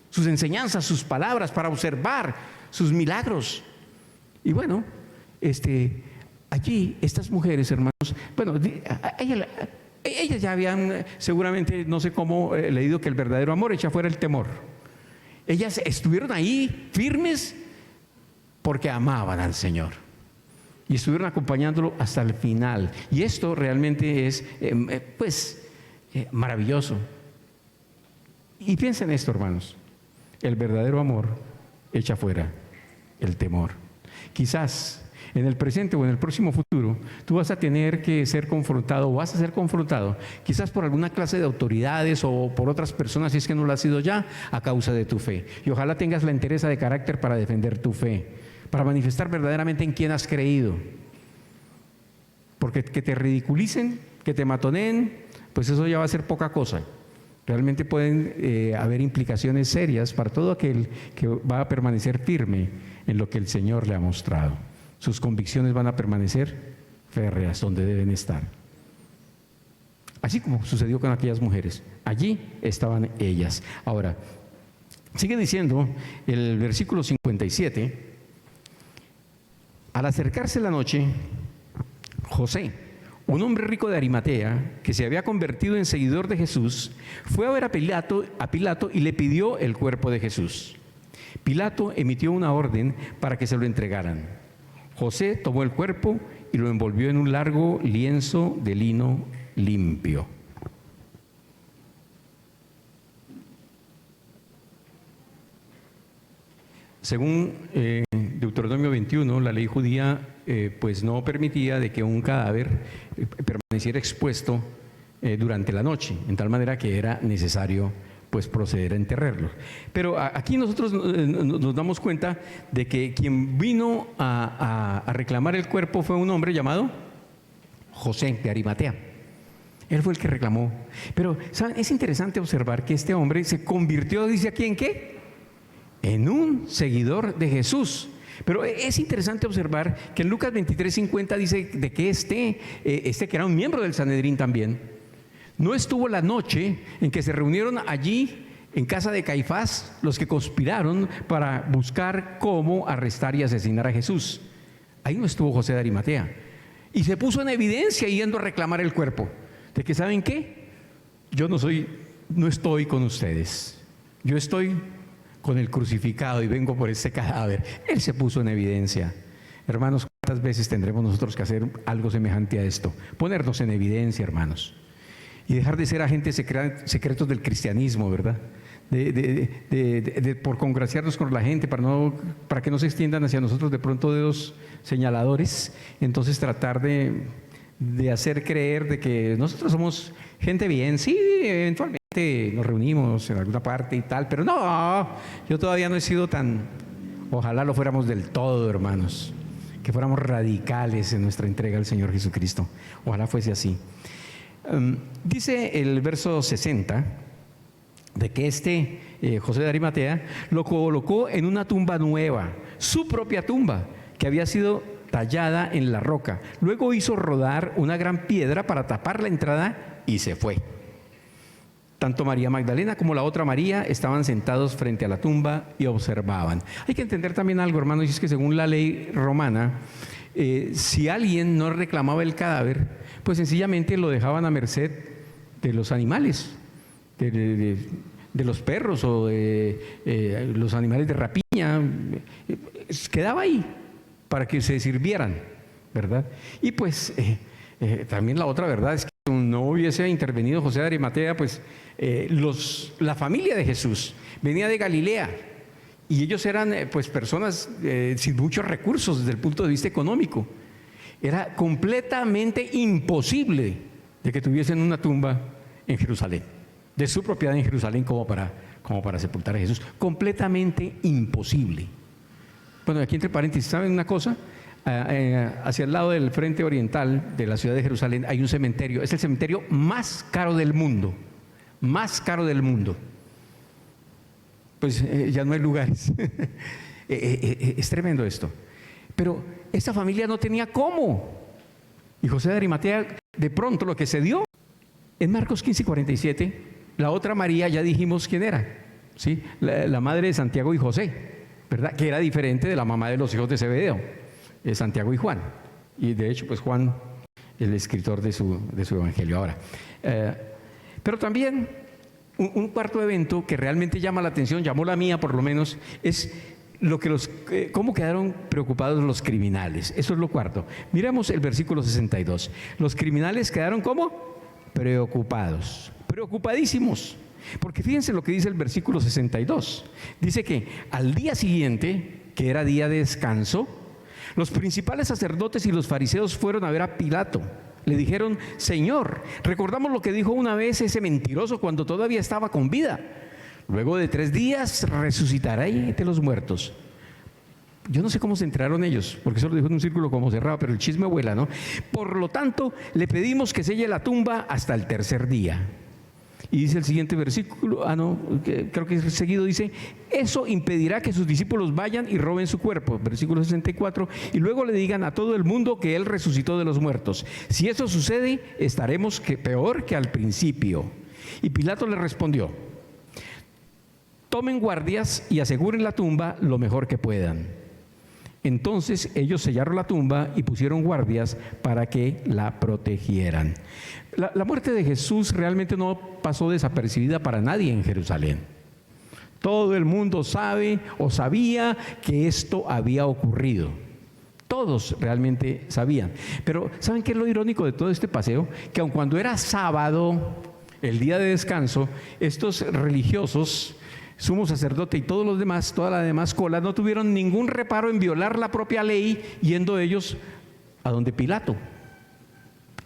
sus enseñanzas, sus palabras, para observar sus milagros. Y bueno, allí estas mujeres, hermanos, bueno, ellas ya habían seguramente, no sé cómo, leído que el verdadero amor echa fuera el temor. Ellas estuvieron ahí firmes porque amaban al Señor y estuvieron acompañándolo hasta el final. Y esto realmente es, maravilloso. Y piensen esto, hermanos, el verdadero amor echa fuera el temor. Quizás en el presente o en el próximo futuro tú vas a tener que ser confrontado o vas a ser confrontado quizás por alguna clase de autoridades o por otras personas, si es que no lo has sido ya, a causa de tu fe. Y ojalá tengas la entereza de carácter para defender tu fe, para manifestar verdaderamente en quién has creído. Porque que te ridiculicen, que te matoneen, pues eso ya va a ser poca cosa. Realmente pueden haber implicaciones serias para todo aquel que va a permanecer firme en lo que el Señor le ha mostrado. Sus convicciones van a permanecer férreas donde deben estar. Así como sucedió con aquellas mujeres. Allí estaban ellas. Ahora, sigue diciendo el versículo 57. Al acercarse la noche, José, un hombre rico de Arimatea, que se había convertido en seguidor de Jesús, fue a ver a Pilato y le pidió el cuerpo de Jesús. Pilato emitió una orden para que se lo entregaran. José tomó el cuerpo y lo envolvió en un largo lienzo de lino limpio. Según Deuteronomio 21, la ley judía pues no permitía de que un cadáver permaneciera expuesto durante la noche, en tal manera que era necesario pues proceder a enterrarlo. Pero aquí nosotros nos damos cuenta de que quien vino a reclamar el cuerpo fue un hombre llamado José de Arimatea. Él fue el que reclamó. Pero ¿saben? Es interesante observar que este hombre se convirtió, dice aquí, ¿en qué? En un seguidor de Jesús. Pero es interesante observar que en Lucas 23:50 dice de que este que era un miembro del Sanedrín también, no estuvo la noche en que se reunieron allí en casa de Caifás los que conspiraron para buscar cómo arrestar y asesinar a Jesús. Ahí no estuvo José de Arimatea. Y se puso en evidencia yendo a reclamar el cuerpo. De que, ¿saben qué? Yo no estoy con ustedes. Yo estoy con el crucificado y vengo por ese cadáver. Él se puso en evidencia. Hermanos, ¿cuántas veces tendremos nosotros que hacer algo semejante a esto? Ponernos en evidencia, hermanos. Y dejar de ser agentes secretos del cristianismo, ¿verdad? Por congraciarnos con la gente, para que no se extiendan hacia nosotros de pronto dedos señaladores. Entonces tratar de hacer creer de que nosotros somos gente bien. Sí, eventualmente nos reunimos en alguna parte y tal, pero no, yo todavía no he sido tan... Ojalá lo fuéramos del todo, hermanos, que fuéramos radicales en nuestra entrega al Señor Jesucristo. Ojalá fuese así. Dice el verso 60 de que José de Arimatea lo colocó en una tumba nueva, su propia tumba, que había sido tallada en la roca. Luego hizo rodar una gran piedra para tapar la entrada y se fue. Tanto María Magdalena como la otra María estaban sentados frente a la tumba y observaban. Hay que entender también algo, hermanos, y es que según la ley romana, si alguien no reclamaba el cadáver, pues sencillamente lo dejaban a merced de los animales, de los perros o de los animales de rapiña. Quedaba ahí para que se sirvieran, ¿verdad? Y pues también la otra verdad es que no hubiese intervenido José de Arimatea, pues la familia de Jesús venía de Galilea y ellos eran pues personas sin muchos recursos desde el punto de vista económico. Era completamente imposible de que tuviesen una tumba en Jerusalén, de su propiedad en Jerusalén como para sepultar a Jesús. Completamente imposible. Bueno, aquí entre paréntesis, ¿saben una cosa? Hacia el lado del frente oriental de la ciudad de Jerusalén hay un cementerio. Es el cementerio más caro del mundo. Más caro del mundo. Pues ya no hay lugares. Es tremendo esto. Pero esta familia no tenía cómo. Y José de Arimatea, de pronto lo que se dio, en Marcos 15:47, la otra María, ya dijimos quién era, ¿sí? La madre de Santiago y José, ¿verdad? Que era diferente de la mamá de los hijos de Zebedeo, Santiago y Juan. Y de hecho, pues Juan, el escritor de su evangelio. Ahora, pero también un cuarto evento que realmente llama la atención, llamó la mía por lo menos, es lo que cómo quedaron preocupados los criminales. Eso es lo cuarto. Miramos el versículo 62. Los criminales quedaron ¿cómo? Preocupados, preocupadísimos. Porque fíjense lo que dice el versículo 62. Dice que al día siguiente, que era día de descanso, los principales sacerdotes y los fariseos fueron a ver a Pilato. Le dijeron: Señor, recordamos lo que dijo una vez ese mentiroso cuando todavía estaba con vida. Luego de 3 días resucitará de los muertos. Yo no sé cómo se enteraron ellos, porque eso lo dijo en un círculo como cerrado, pero el chisme vuela, ¿no? Por lo tanto, le pedimos que selle la tumba hasta el 3er día. Y dice el siguiente versículo, creo que seguido dice: eso impedirá que sus discípulos vayan y roben su cuerpo, versículo 64, y luego le digan a todo el mundo que Él resucitó de los muertos. Si eso sucede, estaremos peor que al principio. Y Pilato le respondió: tomen guardias y aseguren la tumba lo mejor que puedan. Entonces ellos sellaron la tumba y pusieron guardias para que la protegieran. La muerte de Jesús realmente no pasó desapercibida para nadie en Jerusalén. Todo el mundo sabe o sabía que esto había ocurrido. Todos realmente sabían. Pero ¿saben qué es lo irónico de todo este paseo? Que aun cuando era sábado, el día de descanso, estos religiosos, sumo sacerdote y todos los demás, toda la demás cola, no tuvieron ningún reparo en violar la propia ley, yendo ellos a donde Pilato,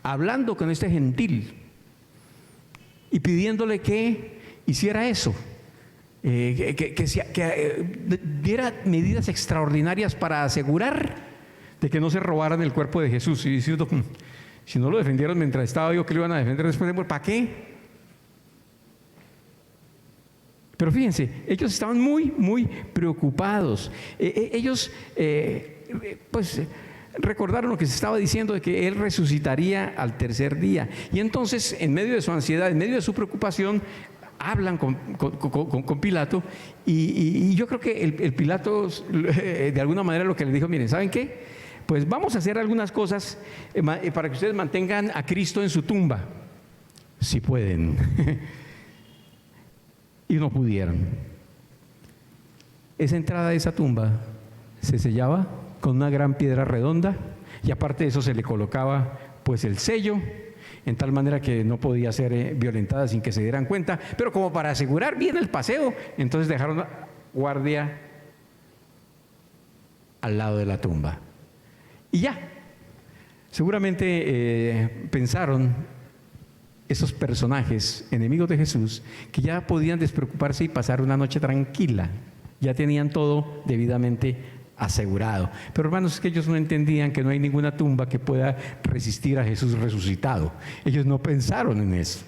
hablando con este gentil y pidiéndole que hiciera eso, que diera medidas extraordinarias para asegurar de que no se robaran el cuerpo de Jesús. Y diciendo: si no lo defendieron mientras estaba yo, ¿qué lo iban a defender después? ¿Para qué? Pero fíjense, ellos estaban muy, muy preocupados. Ellos, pues, recordaron lo que se estaba diciendo de que Él resucitaría al 3er día. Y entonces, en medio de su ansiedad, en medio de su preocupación, hablan con Pilato. Y yo creo que el Pilato, de alguna manera, lo que le dijo: miren, ¿saben qué? Pues vamos a hacer algunas cosas para que ustedes mantengan a Cristo en su tumba, si pueden. Y no pudieron. Esa entrada de esa tumba se sellaba con una gran piedra redonda, y aparte de eso se le colocaba pues el sello, en tal manera que no podía ser violentada sin que se dieran cuenta. Pero como para asegurar bien el paseo, entonces dejaron guardia al lado de la tumba. Y ya, seguramente pensaron esos personajes enemigos de Jesús que ya podían despreocuparse y pasar una noche tranquila, ya tenían todo debidamente asegurado. Pero hermanos, es que ellos no entendían que no hay ninguna tumba que pueda resistir a Jesús resucitado. Ellos no pensaron en eso.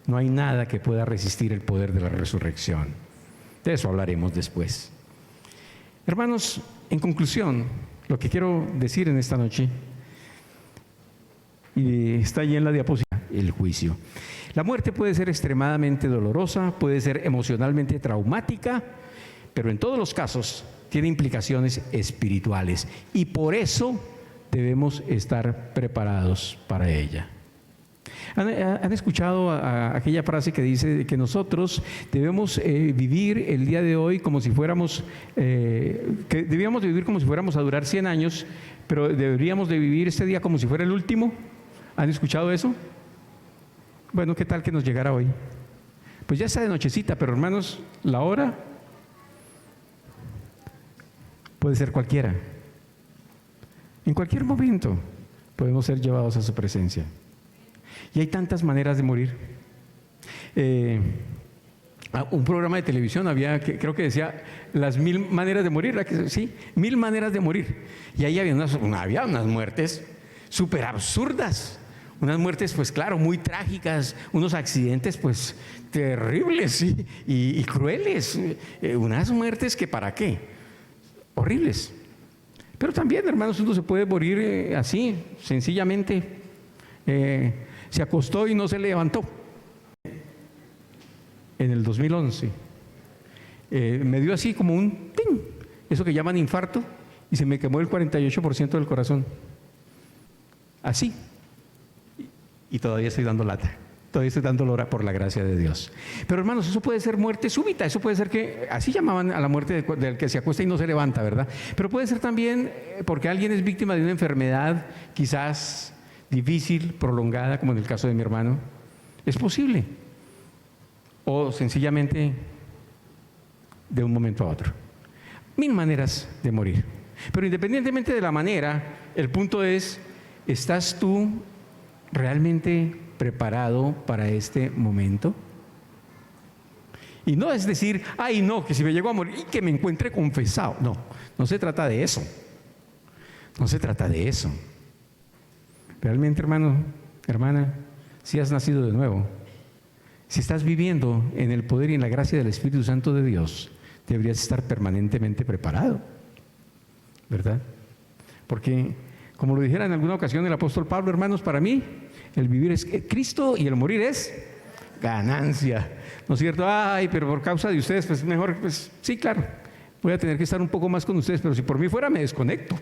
No hay nada que pueda resistir el poder de la resurrección. De eso hablaremos después. Hermanos, en conclusión, lo que quiero decir en esta noche, y está allí en la diapositiva, el juicio. La muerte puede ser extremadamente dolorosa, puede ser emocionalmente traumática, pero en todos los casos tiene implicaciones espirituales, y por eso debemos estar preparados para ella. ¿Han escuchado aquella frase que dice que nosotros debemos vivir el día de hoy como si fuéramos, que debíamos de vivir como si fuéramos a durar 100 años, pero deberíamos de vivir este día como si fuera el último? ¿Han escuchado eso? Bueno, ¿qué tal que nos llegara hoy? Pues ya está de nochecita, pero hermanos, la hora puede ser cualquiera. En cualquier momento podemos ser llevados a su presencia. Y hay tantas maneras de morir. Un programa de televisión había, creo que decía, las 1000 maneras de morir, sí, 1000 maneras de morir. Y ahí había unas muertes súper absurdas. Unas muertes, pues claro, muy trágicas, unos accidentes, pues terribles, ¿sí? y crueles, unas muertes que ¿para qué? Horribles. Pero también, hermanos, uno se puede morir así, sencillamente. Se acostó y no se levantó. En el 2011, me dio así como un ¡ting!, eso que llaman infarto, y se me quemó el 48% del corazón. así. Y todavía estoy dando lata. Todavía estoy dando lora por la gracia de Dios. Pero hermanos, eso puede ser muerte súbita, eso puede ser que, así llamaban a la muerte del que se acuesta y no se levanta, ¿verdad? Pero puede ser también porque alguien es víctima de una enfermedad quizás difícil, prolongada, como en el caso de mi hermano. Es posible. O sencillamente de un momento a otro. 1000 maneras de morir. Pero independientemente de la manera, el punto es, ¿estás tú realmente preparado para este momento? Y no es decir, ay no, que si me llego a morir y que me encuentre confesado. No, no se trata de eso. No se trata de eso. Realmente, hermano, hermana, si has nacido de nuevo, si estás viviendo en el poder y en la gracia del Espíritu Santo de Dios, deberías estar permanentemente preparado, ¿verdad? Porque, como lo dijera en alguna ocasión el apóstol Pablo, hermanos, para mí el vivir es Cristo y el morir es ganancia, ¿no es cierto? Ay, pero por causa de ustedes, pues mejor, pues sí, claro, voy a tener que estar un poco más con ustedes, pero si por mí fuera me desconecto.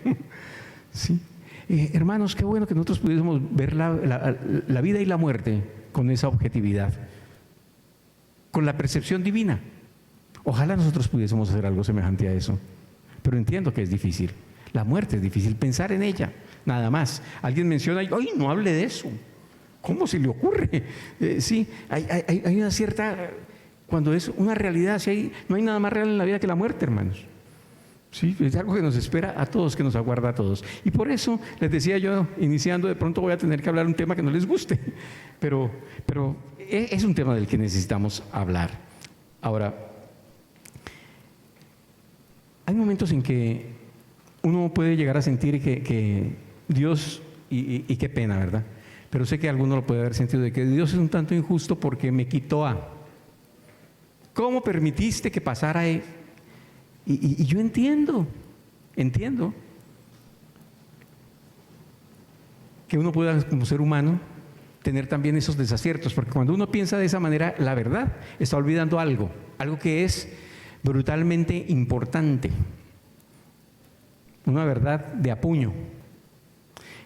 Sí. Hermanos, qué bueno que nosotros pudiésemos ver la vida y la muerte con esa objetividad, con la percepción divina. Ojalá nosotros pudiésemos hacer algo semejante a eso, pero entiendo que es difícil. La muerte es difícil, pensar en ella, nada más. Alguien menciona, ¡ay, no hable de eso! ¿Cómo se le ocurre? Sí, hay una cierta, cuando es una realidad, no hay nada más real en la vida que la muerte, hermanos. Sí, es algo que nos espera a todos, que nos aguarda a todos. Y por eso les decía yo, iniciando, de pronto voy a tener que hablar un tema que no les guste, pero es un tema del que necesitamos hablar. Ahora, hay momentos en que uno puede llegar a sentir que Dios, y qué pena, ¿verdad? Pero sé que alguno lo puede haber sentido, de que Dios es un tanto injusto porque me quitó a. ¿Cómo permitiste que pasara él? Y yo entiendo que uno pueda, como ser humano, tener también esos desaciertos, porque cuando uno piensa de esa manera, la verdad, está olvidando algo que es brutalmente importante, una verdad de apuño,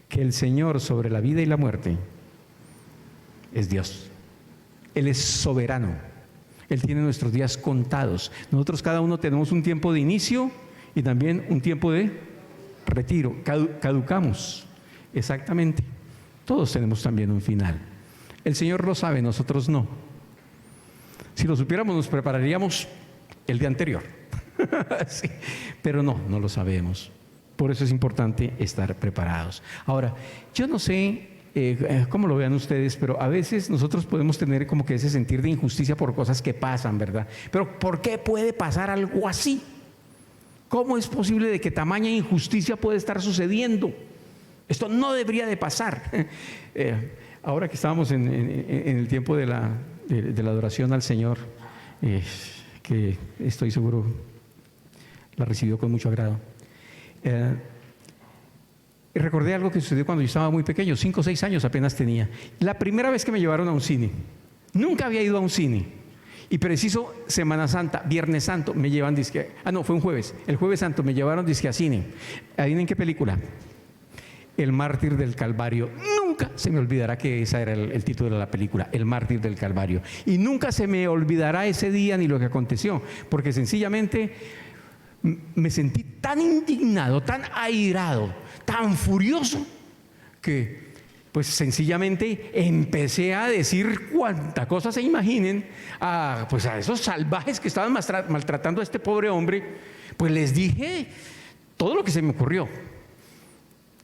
que el Señor sobre la vida y la muerte es Dios. Él es soberano. Él tiene nuestros días contados. Nosotros cada uno tenemos un tiempo de inicio y también un tiempo de retiro. Caducamos, exactamente. Todos tenemos también un final. El Señor lo sabe, nosotros no. Si lo supiéramos, nos prepararíamos el día anterior. Sí, pero no lo sabemos. Por eso es importante estar preparados. Ahora, yo no sé cómo lo vean ustedes, pero a veces nosotros podemos tener como que ese sentir de injusticia por cosas que pasan, ¿verdad? Pero ¿por qué puede pasar algo así? ¿Cómo es posible de que tamaña injusticia puede estar sucediendo? Esto no debería de pasar. Ahora que estábamos en el tiempo de la adoración al Señor, que estoy seguro la recibió con mucho agrado. Recordé algo que sucedió cuando yo estaba muy pequeño, 5 o 6 años apenas tenía. La primera vez que me llevaron a un cine, nunca había ido a un cine. Y preciso Semana Santa, Viernes Santo, me llevan disque, fue un jueves. El Jueves Santo me llevaron disque a cine. ¿Adivinen qué película? El Mártir del Calvario. Nunca se me olvidará que ese era el título de la película, El Mártir del Calvario. Y nunca se me olvidará ese día ni lo que aconteció, porque sencillamente me sentí tan indignado, tan airado, tan furioso, que pues sencillamente empecé a decir cuanta cosa se imaginen a esos salvajes que estaban maltratando a este pobre hombre. Pues les dije todo lo que se me ocurrió.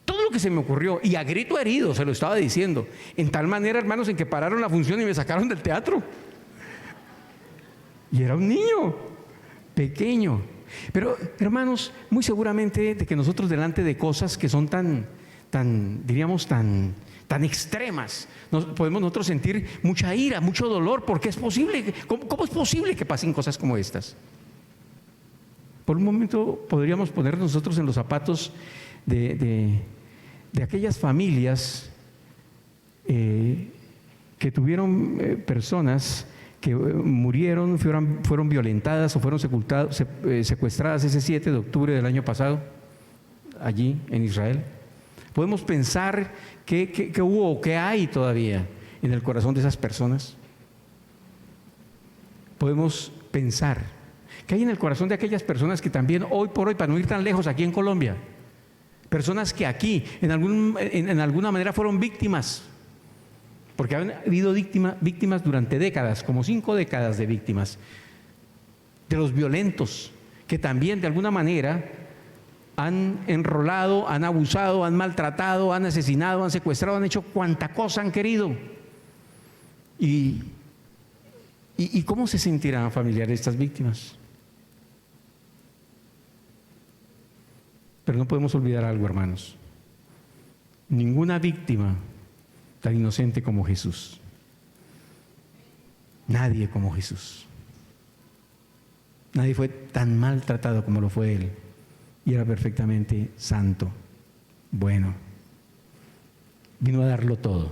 Todo lo que se me ocurrió, y a grito herido se lo estaba diciendo, en tal manera, hermanos, en que pararon la función y me sacaron del teatro. Y era un niño pequeño. Pero, hermanos, muy seguramente de que nosotros delante de cosas que son tan extremas, podemos nosotros sentir mucha ira, mucho dolor, porque es posible, ¿cómo es posible que pasen cosas como estas? Por un momento podríamos poner nosotros en los zapatos de aquellas familias que tuvieron personas que murieron, fueron violentadas o fueron secuestradas ese 7 de octubre del año pasado, allí en Israel. Podemos pensar qué hubo o qué hay todavía en el corazón de esas personas. Podemos pensar qué hay en el corazón de aquellas personas que también hoy por hoy, para no ir tan lejos, aquí en Colombia, personas que aquí en alguna manera fueron víctimas, porque han habido víctimas durante décadas, como 5 décadas de víctimas, de los violentos, que también de alguna manera han enrolado, han abusado, han maltratado, han asesinado, han secuestrado, han hecho cuanta cosa han querido. ¿Y cómo se sentirán familiares de estas víctimas? Pero no podemos olvidar algo, hermanos. Ninguna víctima tan inocente como Jesús. Nadie como Jesús. Nadie fue tan maltratado como lo fue Él. Y era perfectamente santo, bueno. Vino a darlo todo.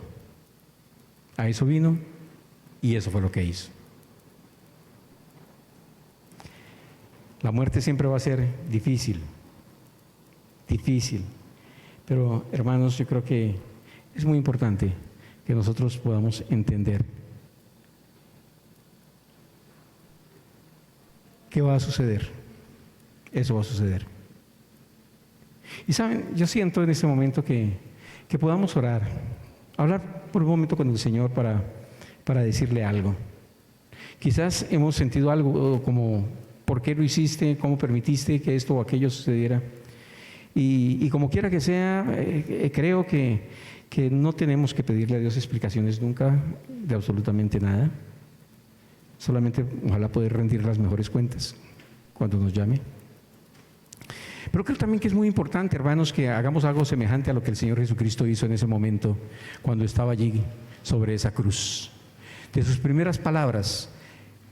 A eso vino y eso fue lo que hizo. La muerte siempre va a ser difícil. Pero hermanos, yo creo que es muy importante que nosotros podamos entender qué va a suceder. Eso va a suceder. Y saben, yo siento en este momento que podamos orar, hablar por un momento con el Señor para decirle algo. Quizás hemos sentido algo como, ¿por qué lo hiciste? ¿Cómo permitiste que esto o aquello sucediera? Y como quiera que sea, creo que no tenemos que pedirle a Dios explicaciones nunca de absolutamente nada. Solamente ojalá poder rendir las mejores cuentas cuando nos llame. Pero creo también que es muy importante, hermanos, que hagamos algo semejante a lo que el Señor Jesucristo hizo en ese momento cuando estaba allí sobre esa cruz. De sus primeras palabras,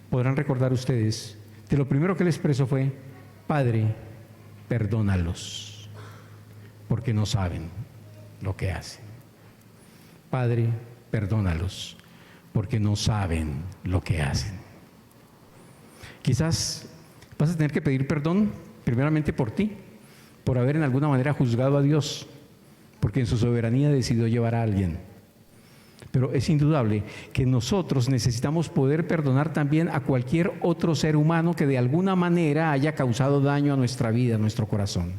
podrán recordar ustedes, de lo primero que Él expresó fue: Padre, perdónalos, porque no saben lo que hacen. Padre, perdónalos, porque no saben lo que hacen. Quizás vas a tener que pedir perdón primeramente por ti, por haber en alguna manera juzgado a Dios, porque en su soberanía decidió llevar a alguien. Pero es indudable que nosotros necesitamos poder perdonar también a cualquier otro ser humano que de alguna manera haya causado daño a nuestra vida, a nuestro corazón.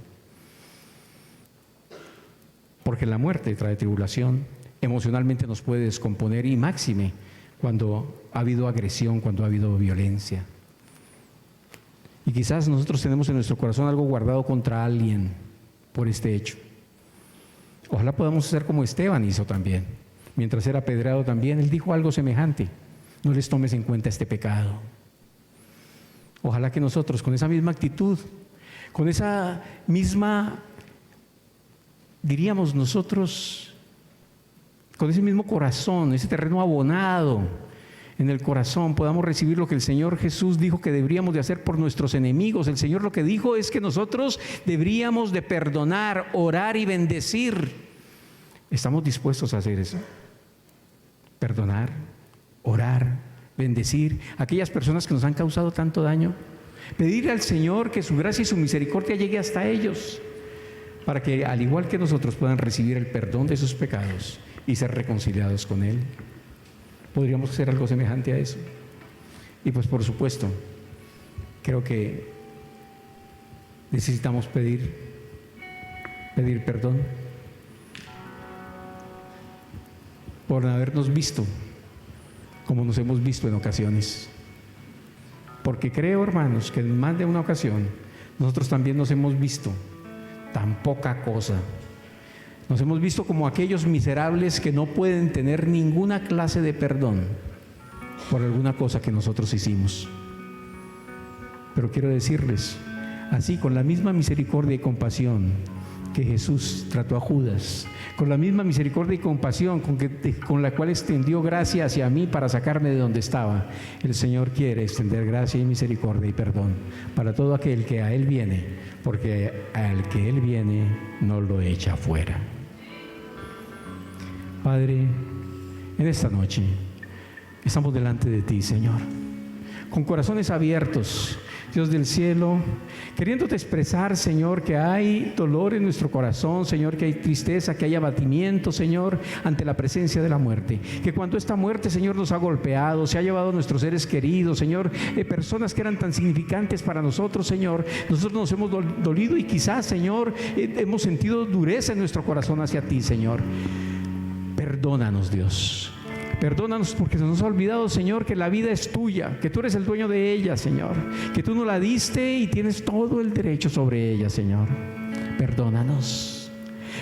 Porque la muerte trae tribulación, emocionalmente nos puede descomponer, y máxime cuando ha habido agresión, cuando ha habido violencia. Y quizás nosotros tenemos en nuestro corazón algo guardado contra alguien por este hecho. Ojalá podamos hacer como Esteban hizo también. Mientras era apedreado también, él dijo algo semejante: no les tomes en cuenta este pecado. Ojalá que nosotros con esa misma actitud, con esa misma, diríamos nosotros, con ese mismo corazón, ese terreno abonado en el corazón, podamos recibir lo que el Señor Jesús dijo que deberíamos de hacer por nuestros enemigos. El Señor lo que dijo es que nosotros deberíamos de perdonar, orar y bendecir. ¿Estamos dispuestos a hacer eso? Perdonar, orar, bendecir a aquellas personas que nos han causado tanto daño. Pedirle al Señor que su gracia y su misericordia llegue hasta ellos, para que al igual que nosotros puedan recibir el perdón de sus pecados y ser reconciliados con Él. Podríamos hacer algo semejante a eso. Y pues por supuesto, creo que necesitamos pedir perdón por habernos visto como nos hemos visto en ocasiones. Porque creo, hermanos, que en más de una ocasión nosotros también nos hemos visto tan poca cosa. Nos hemos visto como aquellos miserables que no pueden tener ninguna clase de perdón por alguna cosa que nosotros hicimos. Pero quiero decirles, así con la misma misericordia y compasión que Jesús trató a Judas, con la misma misericordia y compasión con la cual extendió gracia hacia mí para sacarme de donde estaba, el Señor quiere extender gracia y misericordia y perdón para todo aquel que a Él viene, porque al que Él viene no lo echa fuera. Padre, en esta noche estamos delante de ti, Señor, con corazones abiertos, Dios del cielo, queriéndote expresar, Señor, que hay dolor en nuestro corazón, Señor, que hay tristeza, que hay abatimiento, Señor, ante la presencia de la muerte. Que cuando esta muerte, Señor, nos ha golpeado, se ha llevado a nuestros seres queridos, Señor, personas que eran tan significantes para nosotros, Señor, nosotros nos hemos dolido y quizás, Señor, hemos sentido dureza en nuestro corazón hacia ti, Señor. Perdónanos, Dios. Perdónanos porque se nos ha olvidado, Señor, que la vida es tuya, que tú eres el dueño de ella, Señor, que tú nos la diste y tienes todo el derecho sobre ella, Señor. Perdónanos.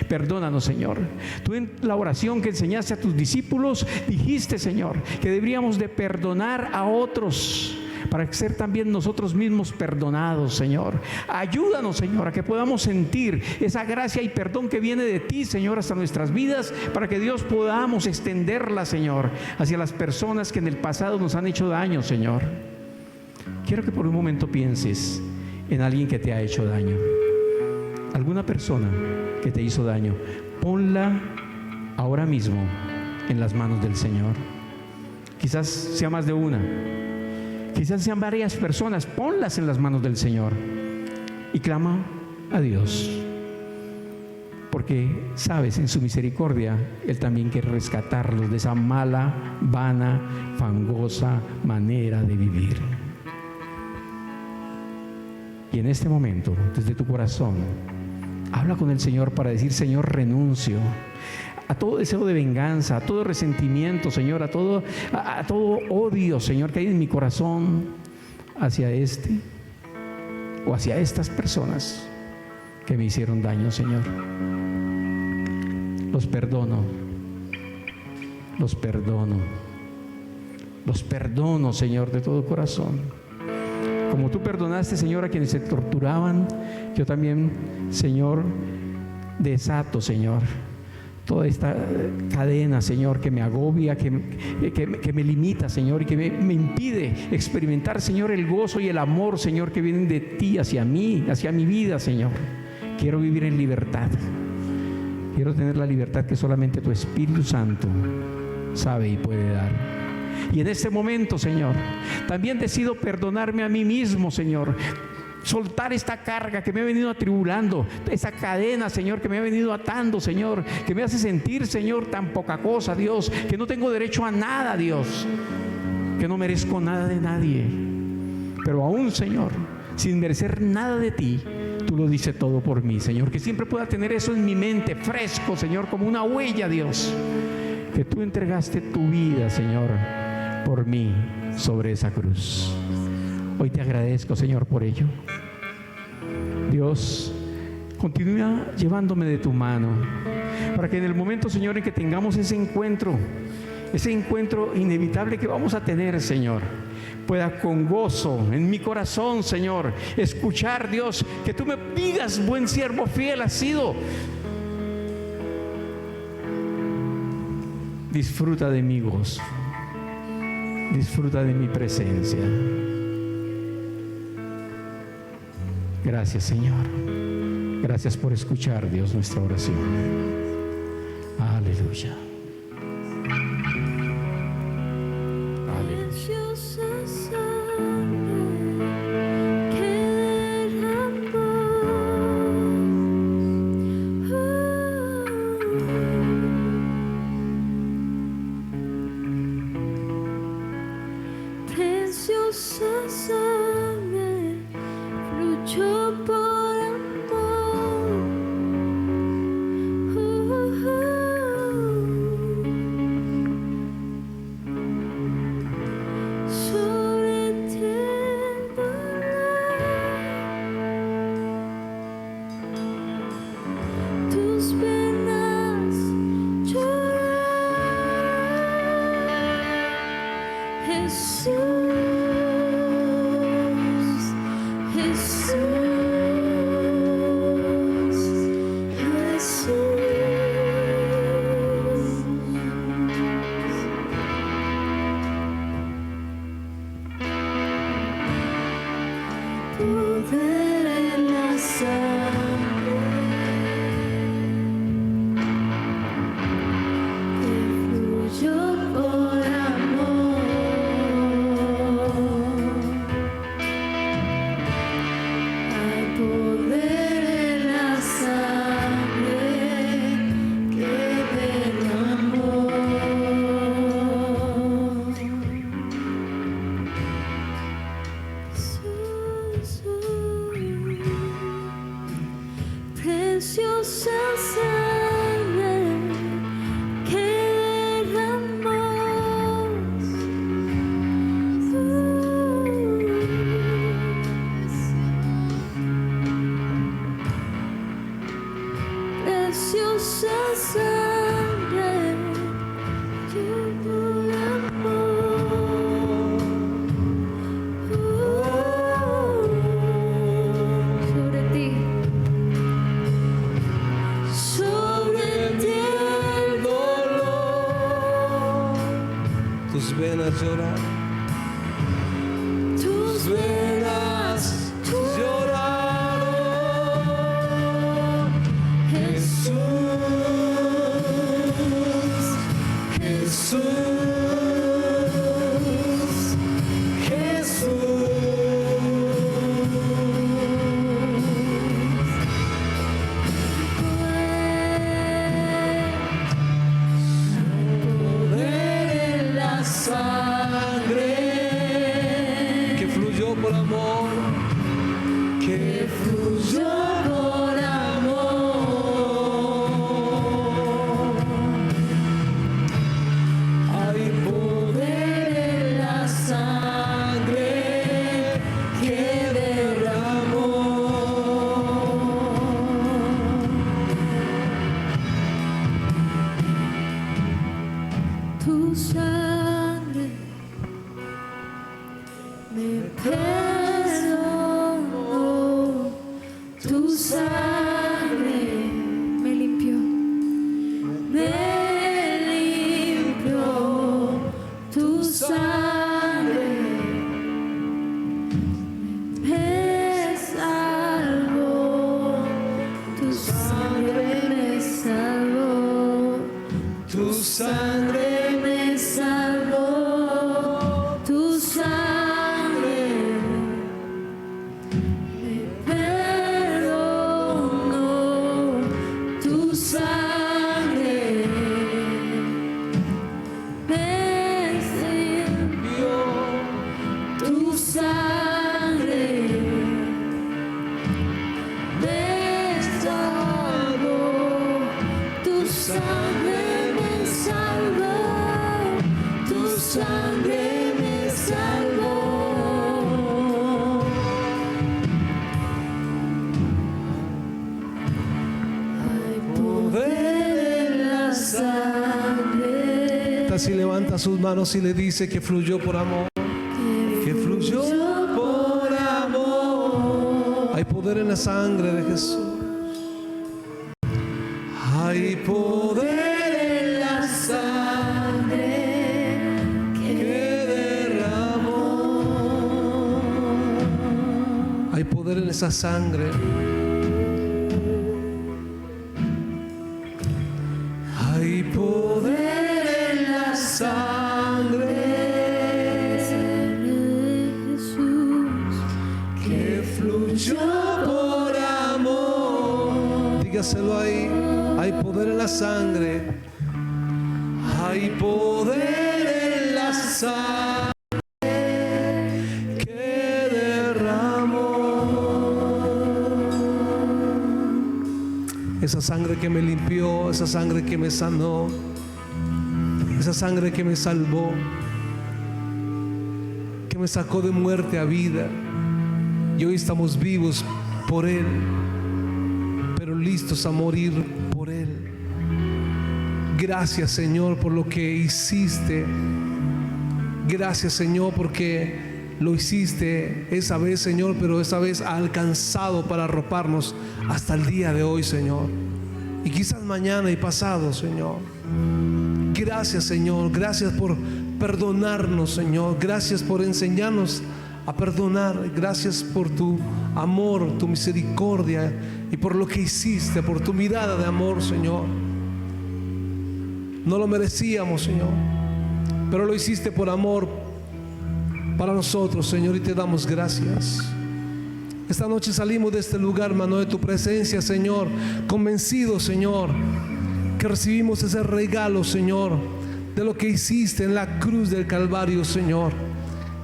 Perdónanos, Señor. Tú en la oración que enseñaste a tus discípulos dijiste, Señor, que deberíamos de perdonar a otros para ser también nosotros mismos perdonados, Señor. Ayúdanos, Señor, a que podamos sentir esa gracia y perdón que viene de ti, Señor, hasta nuestras vidas, para que Dios podamos extenderla, Señor, hacia las personas que en el pasado nos han hecho daño, Señor. Quiero que por un momento pienses en alguien que te ha hecho daño, alguna persona que te hizo daño. Ponla ahora mismo en las manos del Señor. Quizás sea más de una, quizás sean varias personas. Ponlas en las manos del Señor y clama a Dios, porque sabes, en su misericordia Él también quiere rescatarlos de esa mala, vana, fangosa manera de vivir. Y en este momento, desde tu corazón, habla con el Señor para decir: Señor, renuncio a todo deseo de venganza, a todo resentimiento, Señor, a todo odio, Señor, que hay en mi corazón hacia este o hacia estas personas que me hicieron daño, Señor. Los perdono, los perdono, los perdono, Señor, de todo corazón. Como tú perdonaste, Señor, a quienes se torturaban, yo también, Señor, desato, Señor, toda esta cadena, Señor, que me agobia, que me limita, Señor, y que me impide experimentar, Señor, el gozo y el amor, Señor, que vienen de ti hacia mí, hacia mi vida, Señor. Quiero vivir en libertad. Quiero tener la libertad que solamente tu Espíritu Santo sabe y puede dar. Y en este momento, Señor, también decido perdonarme a mí mismo, Señor. Soltar esta carga que me ha venido atribulando, esa cadena, Señor, que me ha venido atando, Señor, que me hace sentir, Señor, tan poca cosa, Dios, que no tengo derecho a nada, Dios, que no merezco nada de nadie. Pero aún, Señor, sin merecer nada de ti, tú lo dices todo por mí, Señor. Que siempre pueda tener eso en mi mente, fresco, Señor, como una huella, Dios, que tú entregaste tu vida, Señor, por mí sobre esa cruz. Hoy te agradezco, Señor, por ello. Dios, continúa llevándome de tu mano, para que en el momento, Señor, en que tengamos ese encuentro inevitable que vamos a tener, Señor, pueda con gozo en mi corazón, Señor, escuchar, Dios, que tú me digas: buen siervo fiel has sido. Disfruta de mi gozo, disfruta de mi presencia. Gracias, Señor. Gracias por escuchar, Dios, nuestra oración. Aleluya. por amor, que fluyó por amor. Hay poder en la sangre que derramó. Tu sangre me perdonó, tu sangre me limpió, tu sangre me salvó, tu sangre me salvó, Tu sangre me salvó, tu sangre me perdonó, tu sangre me limpió, tu sangre me salvó, tu sangre me salvó, tu sangre me salvó. Hay poder en la sangre si levanta sus manos y le dice que fluyó por amor, que fluyó por amor. Hay poder en la sangre de Jesús. Hay poder en la sangre que derramó. Hay poder en esa sangre. Hay poder en la sangre de Jesús que fluyó por amor. Dígaselo ahí. Hay poder en la sangre. Hay poder en la sangre que derramó. Esa sangre que me limpió, esa sangre que me sanó, esa sangre que me salvó, que me sacó de muerte a vida. Y hoy estamos vivos por Él, pero listos a morir por Él. Gracias, Señor, por lo que hiciste. Gracias, Señor, porque lo hiciste esa vez, Señor, pero esa vez ha alcanzado para arroparnos hasta el día de hoy, Señor. Y quizás mañana y pasado, Señor. Gracias, Señor. Gracias por perdonarnos, Señor. Gracias por enseñarnos a perdonar. Gracias por tu amor, tu misericordia y por lo que hiciste, por tu mirada de amor, Señor. No lo merecíamos, Señor, pero lo hiciste por amor para nosotros, Señor, y te damos gracias. Esta noche salimos de este lugar, mano, de tu presencia, Señor, convencidos, Señor, que recibimos ese regalo, Señor, de lo que hiciste en la cruz del Calvario, Señor,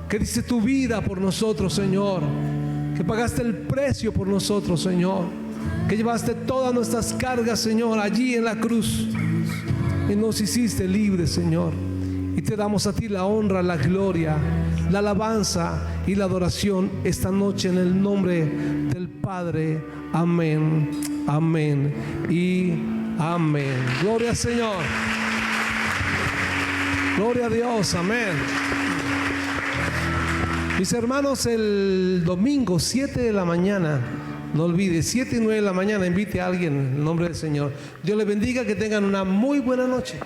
que diste tu vida por nosotros, Señor, que pagaste el precio por nosotros, Señor, que llevaste todas nuestras cargas, Señor, allí en la cruz y nos hiciste libres, Señor. Y te damos a ti la honra, la gloria, la alabanza y la adoración esta noche en el nombre del Padre. Amén, amén y amén. Gloria al Señor. Gloria a Dios, amén. Mis hermanos, el domingo 7 de la mañana, no olvide, 7 y 9 de la mañana, invite a alguien en el nombre del Señor. Dios les bendiga, que tengan una muy buena noche.